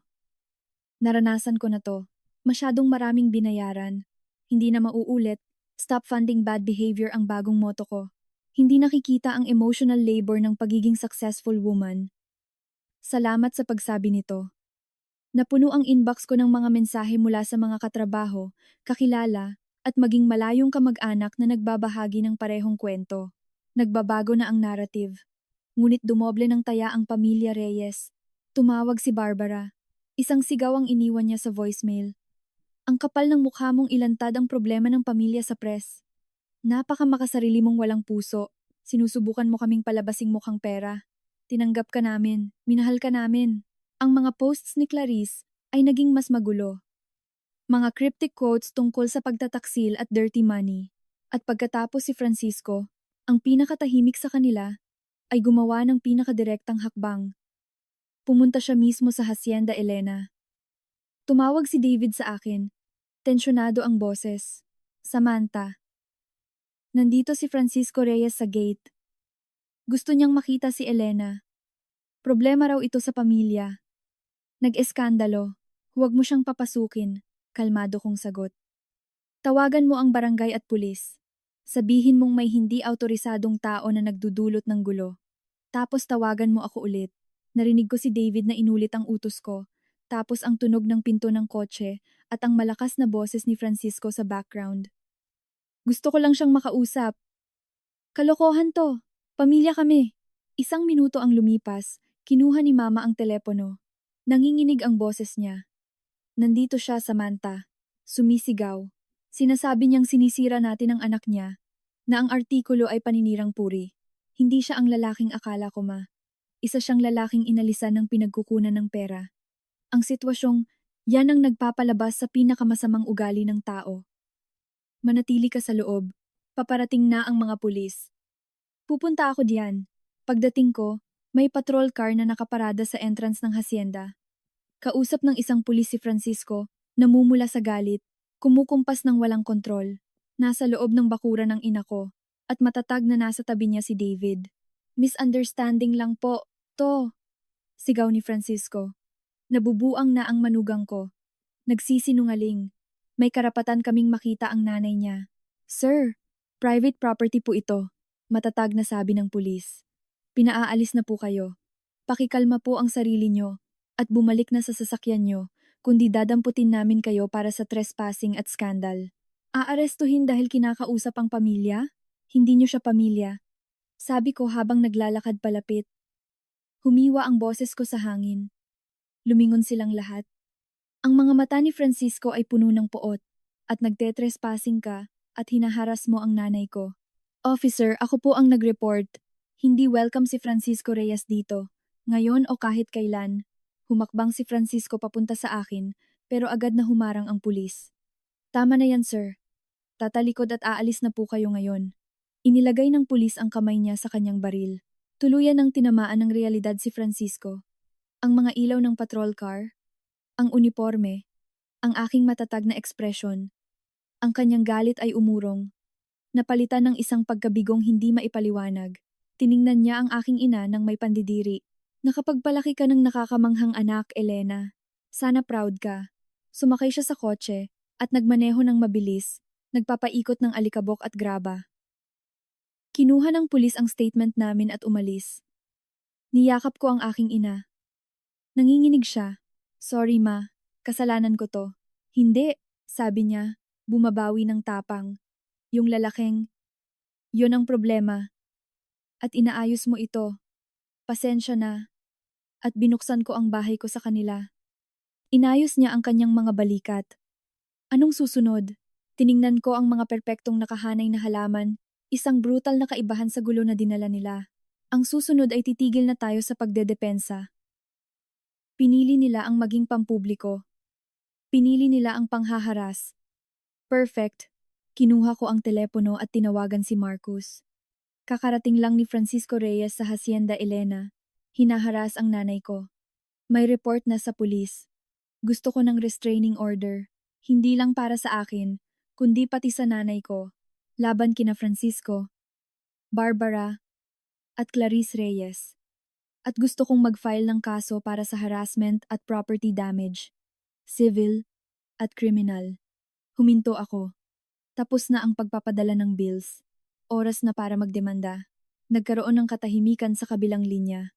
Naranasan ko na to. Masyadong maraming binayaran. Hindi na mauulit. Stop funding bad behavior ang bagong motto ko. Hindi nakikita ang emotional labor ng pagiging successful woman. Salamat sa pagsabi nito. Napuno ang inbox ko ng mga mensahe mula sa mga katrabaho, kakilala, at maging malayong kamag-anak na nagbabahagi ng parehong kwento. Nagbabago na ang narrative. Ngunit dumoble ng taya ang pamilya Reyes. Tumawag si Barbara. Isang sigaw ang iniwan niya sa voicemail. Ang kapal ng mukha mong ilantad ang problema ng pamilya sa press. Napaka makasarili mong walang puso. Sinusubukan mo kaming palabasing mukhang pera. Tinanggap ka namin. Minahal ka namin. Ang mga posts ni Clarice ay naging mas magulo. Mga cryptic quotes tungkol sa pagtataksil at dirty money. At pagkatapos si Francisco, ang pinakatahimik sa kanila, ay gumawa ng pinakadirektang hakbang. Pumunta siya mismo sa Hacienda Elena. Tumawag si David sa akin. Tensyonado ang boses. Samantha. Nandito si Francisco Reyes sa gate. Gusto niyang makita si Elena. Problema raw ito sa pamilya. Nag-eskandalo. Huwag mo siyang papasukin. Kalmado kong sagot. Tawagan mo ang barangay at pulis. Sabihin mong may hindi autorisadong tao na nagdudulot ng gulo. Tapos tawagan mo ako ulit. Narinig ko si David na inulit ang utos ko. Tapos ang tunog ng pinto ng kotse at ang malakas na boses ni Francisco sa background. Gusto ko lang siyang makausap. Kalokohan to. Pamilya kami. Isang minuto ang lumipas. Kinuha ni Mama ang telepono. Nanginginig ang boses niya. Nandito siya, Samantha. Sumisigaw. Sinasabi niyang sinisira natin ang anak niya. na ang artikulo ay paninirang puri. Hindi siya ang lalaking akala ko, ma. Isa siyang lalaking inalisan ng pinagkukunan ng pera. Ang sitwasyong, yan ang nagpapalabas sa pinakamasamang ugali ng tao. Manatili ka sa loob. Paparating na ang mga pulis. Pupunta ako diyan. Pagdating ko, may patrol car na nakaparada sa entrance ng hacienda. Kausap ng isang pulis si Francisco, namumula sa galit, kumukumpas ng walang kontrol. Nasa loob ng bakuran ng ina ko, at matatag na nasa tabi niya si David. Misunderstanding lang po, to. Sigaw ni Francisco. Nabubuang na ang manugang ko. Nagsisinungaling. May karapatan kaming makita ang nanay niya. Sir, private property po ito. Matatag na sabi ng pulis. Pinaaalis na po kayo. Pakikalma po ang sarili nyo at bumalik na sa sasakyan nyo, kundi dadamputin namin kayo para sa trespassing at skandal. Aarestuhin dahil kinakausap ang pamilya? Hindi nyo siya pamilya. Sabi ko habang naglalakad palapit. Humiwa ang boses ko sa hangin. Lumingon silang lahat. Ang mga mata ni Francisco ay puno ng poot at nagtetrespassing ka at hinaharas mo ang nanay ko. Officer, ako po ang nag-report. Hindi welcome si Francisco Reyes dito. Ngayon o kahit kailan. Humakbang si Francisco papunta sa akin, pero agad na humarang ang pulis. Tama na yan, sir. Tatalikod at aalis na po kayo ngayon. Inilagay ng pulis ang kamay niya sa kanyang baril. Tuluyan ng tinamaan ng realidad si Francisco. Ang mga ilaw ng patrol car, ang uniforme, ang aking matatag na ekspresyon. Ang kanyang galit ay umurong. Napalitan ng isang pagkabigong hindi maipaliwanag. Tiningnan niya ang aking ina ng may pandidiri. Nakapagpalaki ka ng nakakamanghang anak, Elena. Sana proud ka. Sumakay siya sa kotse at nagmaneho ng mabilis, nagpapaikot ng alikabok at graba. Kinuha ng pulis ang statement namin at umalis. Niyakap ko ang aking ina. Nanginginig siya. Sorry ma, kasalanan ko to. Hindi, sabi niya, bumabawi ng tapang. Yung lalaking, yun ang problema. At inaayos mo ito. Pasensya na. At binuksan ko ang bahay ko sa kanila. Inayos niya ang kanyang mga balikat. Anong susunod? Tiningnan ko ang mga perpektong nakahanay na halaman, isang brutal na kaibahan sa gulo na dinala nila. Ang susunod ay titigil na tayo sa pagdedepensa. Pinili nila ang maging pampubliko. Pinili nila ang panghaharas. Perfect. Kinuha ko ang telepono at tinawagan si Marcus. Kakarating lang ni Francisco Reyes sa Hacienda Elena. Hinaharas ang nanay ko. May report na sa pulis. Gusto ko ng restraining order. Hindi lang para sa akin, kundi pati sa nanay ko. Laban kina Francisco, Barbara, at Clarice Reyes. At gusto kong mag-file ng kaso para sa harassment at property damage. Civil at criminal. Huminto ako. Tapos na ang pagpapadala ng bills. Oras na para magdemanda. Nagkaroon ng katahimikan sa kabilang linya.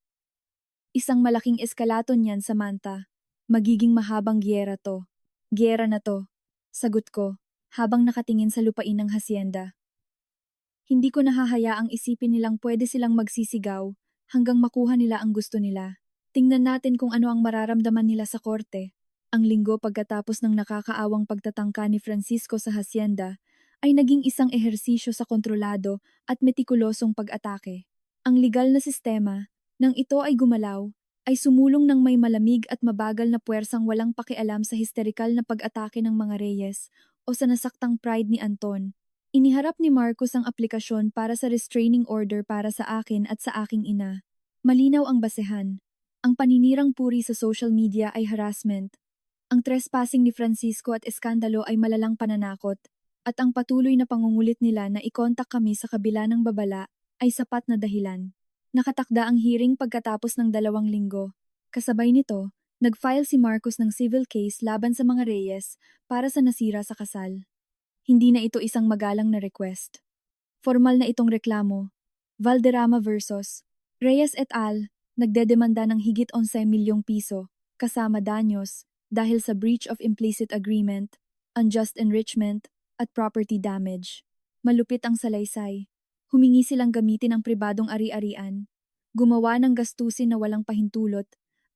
Isang malaking eskalaton yan, Samantha. Magiging mahabang giyera to. Giyera na to. Sagot ko, habang nakatingin sa lupain ng hacienda. Hindi ko nahahayaang isipin nilang pwede silang magsisigaw hanggang makuha nila ang gusto nila. Tingnan natin kung ano ang mararamdaman nila sa korte. Ang linggo pagkatapos ng nakakaawang pagtatangka ni Francisco sa hacienda, ay naging isang ehersisyo sa kontrolado at metikulosong pag-atake. Ang legal na sistema, nang ito ay gumalaw, ay sumulong ng may malamig at mabagal na puwersang walang pakialam sa histerikal na pag-atake ng mga Reyes o sa nasaktang pride ni Anton. Iniharap ni Marcos ang aplikasyon para sa restraining order para sa akin at sa aking ina. Malinaw ang basehan. Ang paninirang puri sa social media ay harassment. Ang trespassing ni Francisco at eskandalo ay malalang pananakot. At ang patuloy na pangungulit nila na ikontak kami sa kabila ng babala ay sapat na dahilan. Nakatakda ang hearing pagkatapos ng 2 linggo. Kasabay nito, nag-file si Marcos ng civil case laban sa mga Reyes para sa nasira sa kasal. Hindi na ito isang magalang na request. Formal na itong reklamo. Valderrama versus Reyes et al. Nagdedemanda ng higit 11 milyong piso, kasama danyos, dahil sa breach of implicit agreement, unjust enrichment, at property damage. Malupit ang salaysay. Humingi silang gamitin ang pribadong ari-arian, gumawa ng gastusin na walang pahintulot,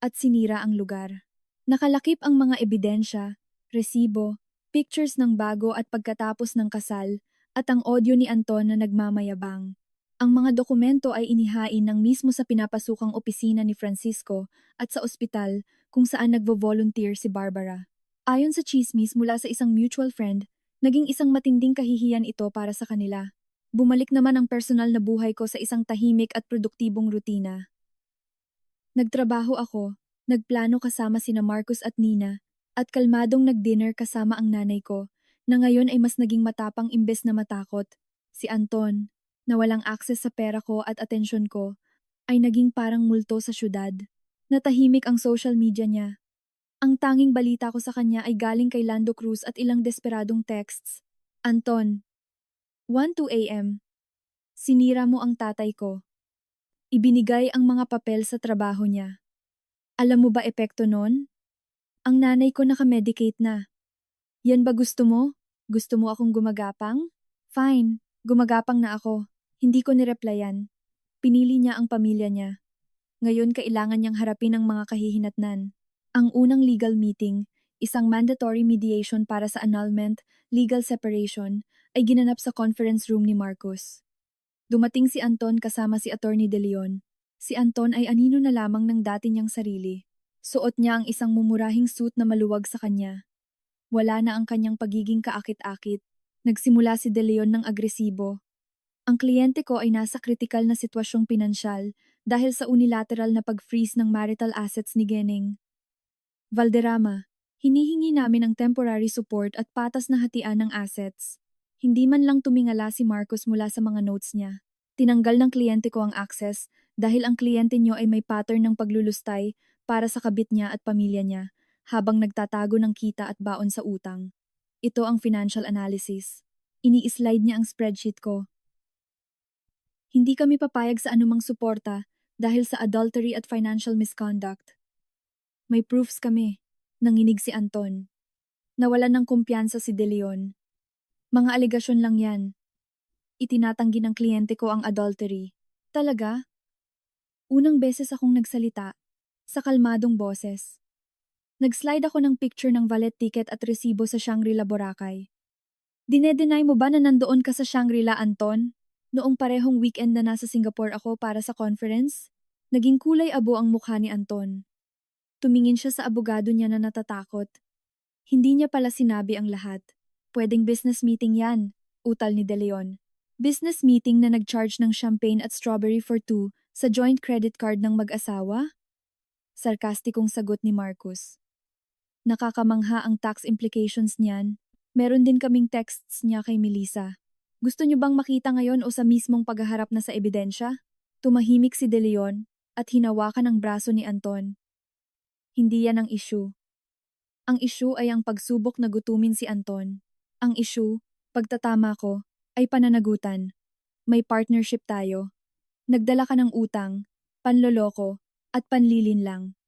at sinira ang lugar. Nakalakip ang mga ebidensya, resibo, pictures ng bago at pagkatapos ng kasal, at ang audio ni Anton na nagmamayabang. Ang mga dokumento ay inihain ng mismo sa pinapasukang opisina ni Francisco at sa ospital kung saan nagvo-volunteer si Barbara. Ayon sa chismis mula sa isang mutual friend, naging isang matinding kahihiyan ito para sa kanila. Bumalik naman ang personal na buhay ko sa isang tahimik at produktibong rutina. Nagtrabaho ako, nagplano kasama sina Marcus at Nina, at kalmadong nag-dinner kasama ang nanay ko, na ngayon ay mas naging matapang imbes na matakot. Si Anton, na walang akses sa pera ko at atensyon ko, ay naging parang multo sa syudad. Natahimik ang social media niya. Ang tanging balita ko sa kanya ay galing kay Lando Cruz at ilang desperadong texts. Anton, 1:02 a.m. Sinira mo ang tatay ko. Ibinigay ang mga papel sa trabaho niya. Alam mo ba epekto nun? Ang nanay ko nakamedicate na. Yan ba gusto mo? Gusto mo akong gumagapang? Fine, gumagapang na ako. Hindi ko nireplyan. Pinili niya ang pamilya niya. Ngayon kailangan niyang harapin ang mga kahihinatnan. Ang unang legal meeting, isang mandatory mediation para sa annulment, legal separation, ay ginanap sa conference room ni Marcos. Dumating si Anton kasama si Attorney De Leon. Si Anton ay anino na lamang ng dati niyang sarili. Suot niya ang isang mumurahing suit na maluwag sa kanya. Wala na ang kanyang pagiging kaakit-akit. Nagsimula si De Leon ng agresibo. Ang kliyente ko ay nasa kritikal na sitwasyong pinansyal dahil sa unilateral na pag-freeze ng marital assets ni Geneng. Valderrama, hinihingi namin ang temporary support at patas na hatian ng assets. Hindi man lang tumingala si Marcos mula sa mga notes niya. Tinanggal ng kliyente ko ang access dahil ang kliyente niyo ay may pattern ng paglulustay para sa kabit niya at pamilya niya habang nagtatago ng kita at baon sa utang. Ito ang financial analysis. Ini-slide niya ang spreadsheet ko. Hindi kami papayag sa anumang suporta dahil sa adultery at financial misconduct. May proofs kami. Nanginig si Anton. Nawalan ng kumpiyansa si De Leon. Mga aligasyon lang yan. Itinatanggi ng kliyente ko ang adultery. Talaga? Unang beses akong nagsalita, sa kalmadong boses. Nag-slide ako ng picture ng valet ticket at resibo sa Shangri-La Boracay. Dinedenay mo ba na nandoon ka sa Shangri-La, Anton? Noong parehong weekend na nasa Singapore ako para sa conference, naging kulay abo ang mukha ni Anton. Tumingin siya sa abogado niya na natatakot. Hindi niya pala sinabi ang lahat. Pwedeng business meeting yan, utal ni De Leon. Business meeting na nag-charge ng champagne at strawberry for two sa joint credit card ng mag-asawa? Sarkastikong sagot ni Marcus. Nakakamangha ang tax implications niyan. Meron din kaming texts niya kay Melissa. Gusto niyo bang makita ngayon o sa mismong paghaharap na sa ebidensya? Tumahimik si De Leon at hinawakan ang braso ni Anton. Hindi yan ang issue. Ang issue ay ang pagsubok na gutumin si Anton. Ang issue, pagtatama ko, ay pananagutan. May partnership tayo. Nagdala ka ng utang, panloloko, at panlilin lang.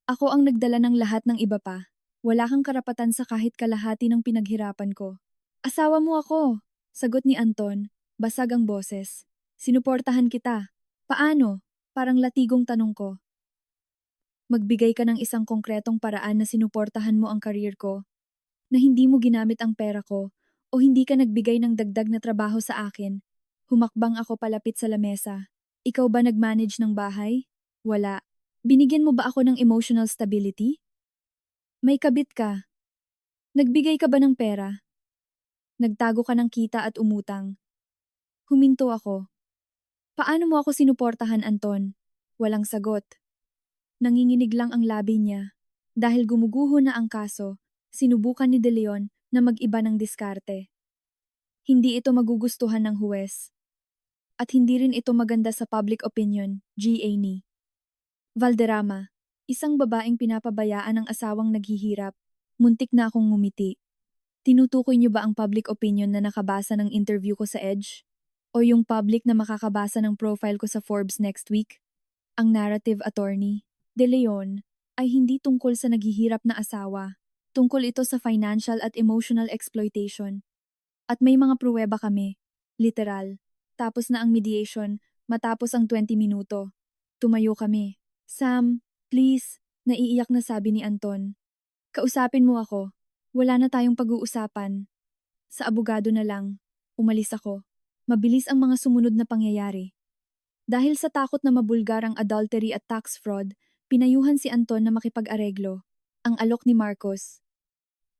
Ako ang nagdala ng lahat ng iba pa. Wala kang karapatan sa kahit kalahati ng pinaghirapan ko. Asawa mo ako, sagot ni Anton, basag ang boses. Sinuportahan kita. Paano? Parang latigong tanong ko. Magbigay ka ng isang konkretong paraan na sinuportahan mo ang career ko, na hindi mo ginamit ang pera ko, o hindi ka nagbigay ng dagdag na trabaho sa akin. Humakbang ako palapit sa lamesa. Ikaw ba nag-manage ng bahay? Wala. Binigyan mo ba ako ng emotional stability? May kabit ka. Nagbigay ka ba ng pera? Nagtago ka ng kita at umutang. Huminto ako. Paano mo ako sinuportahan, Anton? Walang sagot. Nanginginig lang ang labi niya. Dahil gumuguho na ang kaso, sinubukan ni De Leon na mag-iba ng diskarte. Hindi ito magugustuhan ng huwes. At hindi rin ito maganda sa public opinion, GA ni Valderrama, isang babaeng pinapabayaan ng asawang naghihirap. Muntik na akong ngumiti. Tinutukoy niyo ba ang public opinion na nakabasa ng interview ko sa Edge? O yung public na makakabasa ng profile ko sa Forbes next week? Ang narrative attorney, De Leon, ay hindi tungkol sa naghihirap na asawa. Tungkol ito sa financial at emotional exploitation. At may mga pruweba kami. Literal. Tapos na ang mediation, matapos ang 20 minuto. Tumayo kami. Sam, please, naiiyak na sabi ni Anton. Kausapin mo ako. Wala na tayong pag-uusapan. Sa abogado na lang. umalis ako. Mabilis ang mga sumunod na pangyayari. Dahil sa takot na mabulgar ang adultery at tax fraud, pinayuhan si Anton na makipag-areglo. Ang alok ni Marcos.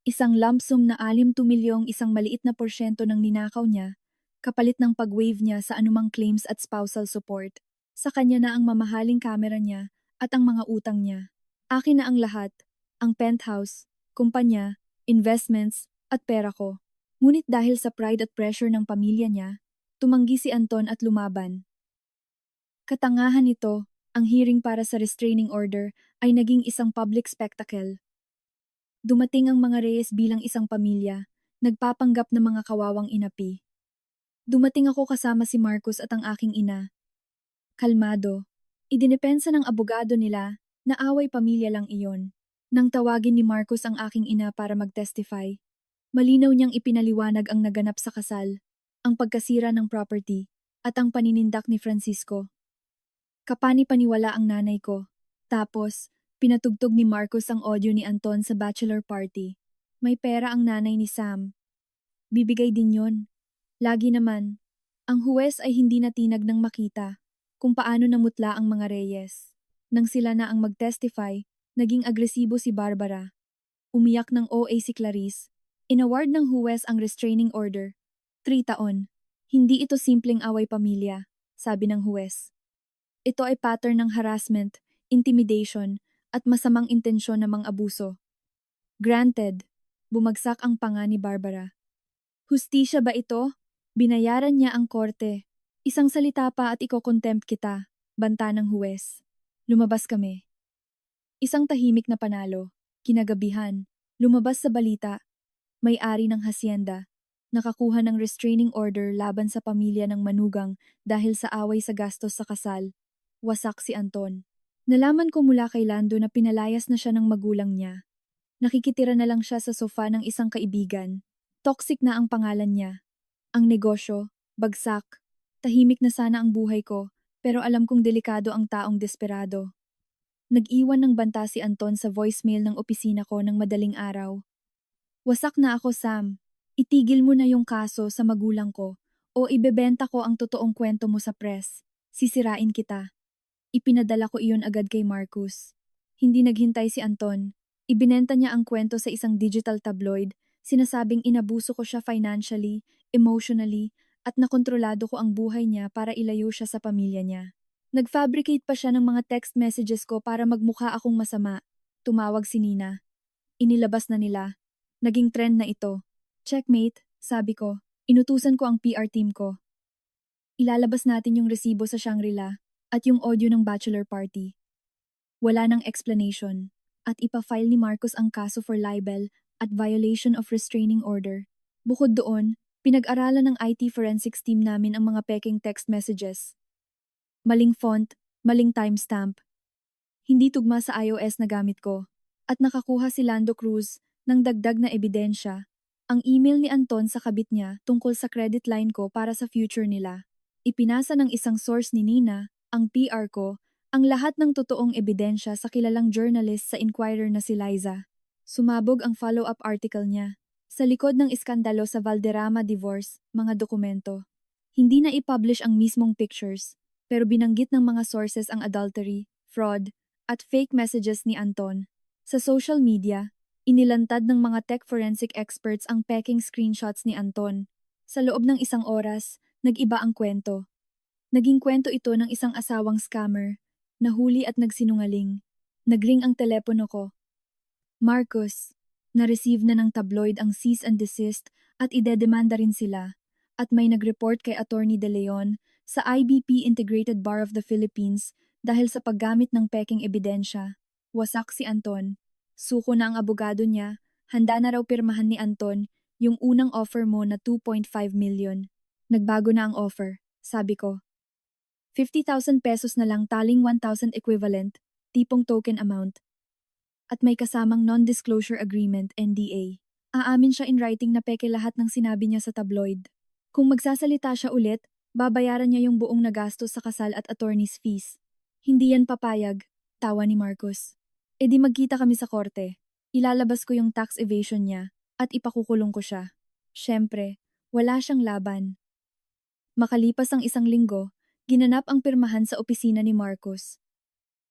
Isang lump sum na 6 milyong isang maliit na porsyento ng ninakaw niya, kapalit ng pag-waive niya sa anumang claims at spousal support. Sa kanya na ang mamahaling kamera niya at ang mga utang niya. Akin na ang lahat, ang penthouse, kumpanya, investments, at pera ko. Ngunit dahil sa pride at pressure ng pamilya niya, tumanggi si Anton at lumaban. Katangahan nito, ang hearing para sa restraining order ay naging isang public spectacle. Dumating ang mga Reyes bilang isang pamilya, nagpapanggap na mga kawawang inapi. Dumating ako kasama si Marcos at ang aking ina. Kalmado. Idinepensa ng abogado nila na away pamilya lang iyon. Nang tawagin ni Marcos ang aking ina para mag-testify, malinaw niyang ipinaliwanag ang naganap sa kasal, ang pagkasira ng property, at ang paninindak ni Francisco. Kapani-paniwala ang nanay ko. Tapos, pinatugtog ni Marcos ang audio ni Anton sa bachelor party. May pera ang nanay ni Sam. Bibigay din yon. Lagi naman, ang huwes ay hindi natinag ng makita kung paano namutla ang mga Reyes. Nang sila na ang mag-testify, naging agresibo si Barbara. Umiyak ng OA si Clarice. Inaward ng huwes ang restraining order. 3 taon. Hindi ito simpleng away pamilya, sabi ng huwes. Ito ay pattern ng harassment, intimidation, at masamang intensyon ng mga abuso. Granted, bumagsak ang panga ni Barbara. Hustisya ba ito? Binayaran niya ang korte. Isang salita pa at iko-contempt kita, banta ng huwes. Lumabas kami. Isang tahimik na panalo. Kinagabihan, lumabas sa balita. May-ari ng hasyenda. Nakakuha ng restraining order laban sa pamilya ng manugang dahil sa away sa gastos sa kasal. Wasak si Anton. Nalaman ko mula kay Lando na pinalayas na siya ng magulang niya. Nakikitira na lang siya sa sofa ng isang kaibigan. Toxic na ang pangalan niya. Ang negosyo, bagsak. Tahimik na sana ang buhay ko, pero alam kong delikado ang taong desperado. Nag-iwan ng banta si Anton sa voicemail ng opisina ko ng madaling araw. Wasak na ako, Sam. Itigil mo na yung kaso sa magulang ko o ibebenta ko ang totoong kwento mo sa press. Sisirain kita. Ipinadala ko iyon agad kay Marcus. Hindi naghintay si Anton. Ibinenta niya ang kwento sa isang digital tabloid, sinasabing inabuso ko siya financially, emotionally, at nakontrolado ko ang buhay niya para ilayo siya sa pamilya niya. Nag-fabricate pa siya ng mga text messages ko para magmukha akong masama. Tumawag si Nina. Inilabas na nila. Naging trend na ito. Checkmate, sabi ko. Inutusan ko ang PR team ko. Ilalabas natin yung resibo sa Shangri-La at yung audio ng bachelor party. Wala nang explanation at ipa-file ni Marcos ang kaso for libel at violation of restraining order. Bukod doon, pinag-aralan ng IT forensics team namin ang mga peking text messages. Maling font, maling timestamp. Hindi tugma sa iOS na gamit ko. At nakakuha si Lando Cruz ng dagdag na ebidensya. Ang email ni Anton sa kabit niya tungkol sa credit line ko para sa future nila. Ipinasa ng isang source ni Nina, ang PR ko, ang lahat ng totoong ebidensya sa kilalang journalist sa Inquirer na si Liza. Sumabog ang follow-up article niya. Sa likod ng iskandalo sa Valderrama divorce, mga dokumento. Hindi na i-publish ang mismong pictures, pero binanggit ng mga sources ang adultery, fraud, at fake messages ni Anton. Sa social media, inilantad ng mga tech forensic experts ang peking screenshots ni Anton. Sa loob ng isang oras, nag-iba ang kwento. Naging kwento ito ng isang asawang scammer, nahuli at nagsinungaling. Nagring ang telepono ko. Marcos, na-receive na ng tabloid ang cease and desist at idedemanda rin sila. At may nag-report kay Attorney De Leon sa IBP Integrated Bar of the Philippines dahil sa paggamit ng peking ebidensya. Wasak si Anton. Suko na ang abogado niya, handa na raw pirmahan ni Anton yung unang offer mo na 2.5 million. Nagbago na ang offer, sabi ko. 50,000 pesos na lang taling 1,000 equivalent, tipong token amount. At may kasamang non-disclosure agreement, NDA. Aamin siya in writing na peke lahat ng sinabi niya sa tabloid. Kung magsasalita siya ulit, babayaran niya yung buong nagastos sa kasal at attorney's fees. Hindi yan papayag, tawa ni Marcos. E di magkita kami sa korte. Ilalabas ko yung tax evasion niya at ipakukulong ko siya. Siyempre, Wala siyang laban. Makalipas ang 1 linggo, ginanap ang pirmahan sa opisina ni Marcos.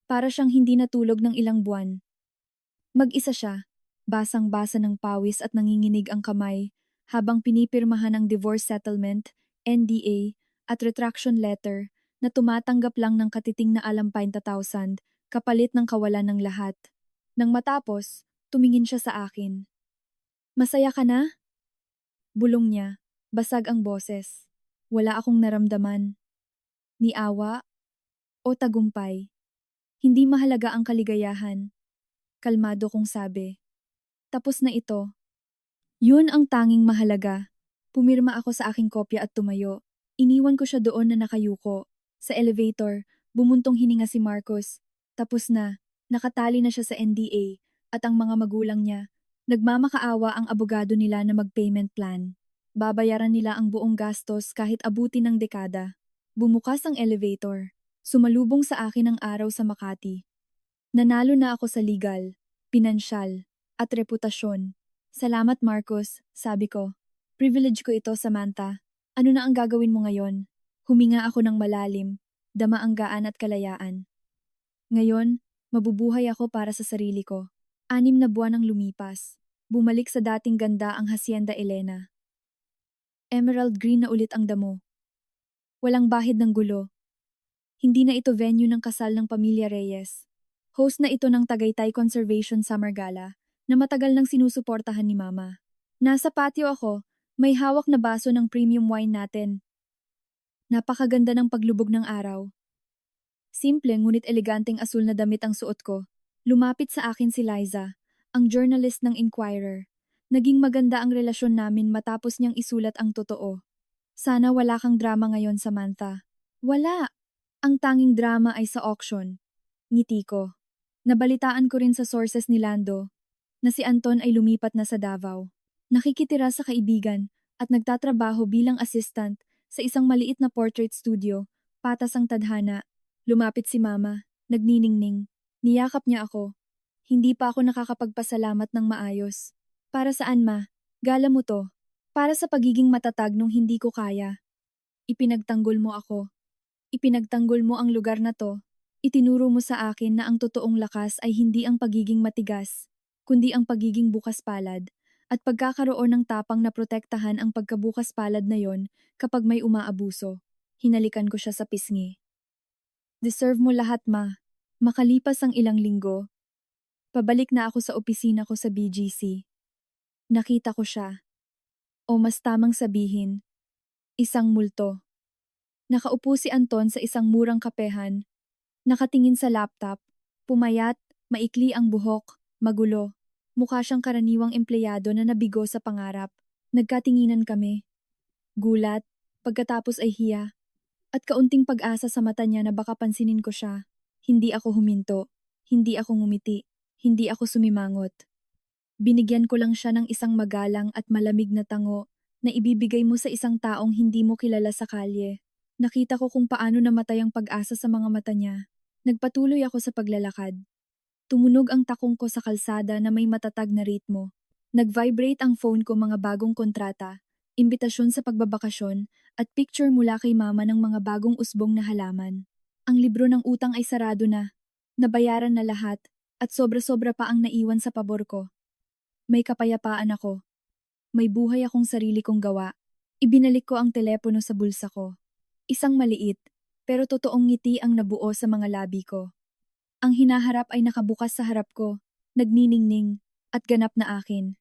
Para siyang hindi natulog ng ilang buwan. Mag-isa siya, basang-basa ng pawis at nanginginig ang kamay, habang pinipirmahan ang divorce settlement, NDA, at retraction letter na tumatanggap lang ng katiting na ₱50,000 kapalit ng kawalan ng lahat. Nang matapos, tumingin siya sa akin. Masaya ka na? Bulong niya, basag ang boses. Wala akong naramdaman. Ni awa o tagumpay. Hindi mahalaga ang kaligayahan. Kalmado kong sabi. Tapos na ito. Yun ang tanging mahalaga. Pumirma ako sa aking kopya at tumayo. Iniwan ko siya doon na nakayuko. Sa elevator, bumuntong hininga si Marcos. Tapos na, nakatali na siya sa NDA at ang mga magulang niya. Nagmamakaawa ang abogado nila na mag-payment plan. Babayaran nila ang buong gastos kahit abutin ng dekada. Bumukas ang elevator. Sumalubong sa akin ang araw sa Makati. Nanalo na ako sa legal, pinansyal, at reputasyon. Salamat Marcos, sabi ko. Privilege ko ito, Samantha. Ano na ang gagawin mo ngayon? Huminga ako ng malalim, dama ang gaan at kalayaan. Ngayon, mabubuhay ako para sa sarili ko. 6 na buwan ang lumipas. Bumalik sa dating ganda ang Hacienda Elena. Emerald green na ulit ang damo. Walang bahid ng gulo. Hindi na ito venue ng kasal ng pamilya Reyes. Host na ito ng Tagaytay Conservation Summer Gala na matagal nang sinusuportahan ni Mama. Nasa patio ako, may hawak na baso ng premium wine natin. Napakaganda ng paglubog ng araw. Simple ngunit eleganteng asul na damit ang suot ko. Lumapit sa akin si Liza, ang journalist ng Inquirer. Naging maganda ang relasyon namin matapos niyang isulat ang totoo. Sana wala kang drama ngayon, Samantha. Wala. Ang tanging drama ay sa auction. Ngiti ko. Nabalitaan ko rin sa sources ni Lando na si Anton ay lumipat na sa Davao. Nakikitira sa kaibigan at nagtatrabaho bilang assistant sa isang maliit na portrait studio, patas ang tadhana. Lumapit si Mama, nagniningning. Niyakap niya ako. Hindi pa ako nakakapagpasalamat ng maayos. Para saan, Ma? Gala mo to. Para sa pagiging matatag nung hindi ko kaya. Ipinagtanggol mo ako. Ipinagtanggol mo ang lugar na to. Itinuro mo sa akin na ang totoong lakas ay hindi ang pagiging matigas, kundi ang pagiging bukas palad, at pagkakaroon ng tapang na protektahan ang pagkabukas palad na yon kapag may umaabuso. Hinalikan ko siya sa pisngi. Deserve mo lahat, Ma. Makalipas ang ilang linggo, pabalik na ako sa opisina ko sa BGC. Nakita ko siya. O mas tamang sabihin, isang multo. Nakaupo si Anton sa isang murang kapehan, nakatingin sa laptop, pumayat, maikli ang buhok, magulo. Mukha siyang karaniwang empleyado na nabigo sa pangarap. Nagkatinginan kami. Gulat, pagkatapos ay hiya, at kaunting pag-asa sa mata niya na baka pansinin ko siya. Hindi ako huminto, hindi ako ngumiti, hindi ako sumimangot. Binigyan ko lang siya ng isang magalang at malamig na tango na ibibigay mo sa isang taong hindi mo kilala sa kalye. Nakita ko kung paano namatay ang pag-asa sa mga mata niya. Nagpatuloy ako sa paglalakad. Tumunog ang takong ko sa kalsada na may matatag na ritmo. Nag-vibrate ang phone ko, mga bagong kontrata, imbitasyon sa pagbabakasyon, at picture mula kay Mama ng mga bagong usbong na halaman. Ang libro ng utang ay sarado na. Nabayaran na lahat, at sobra-sobra pa ang naiwan sa pabor ko. May kapayapaan ako. May buhay akong sarili kong gawa. Ibinalik ko ang telepono sa bulsa ko. Isang maliit, pero totoong ngiti ang nabuo sa mga labi ko. Ang hinaharap ay nakabukas sa harap ko, nagniningning, at ganap na akin.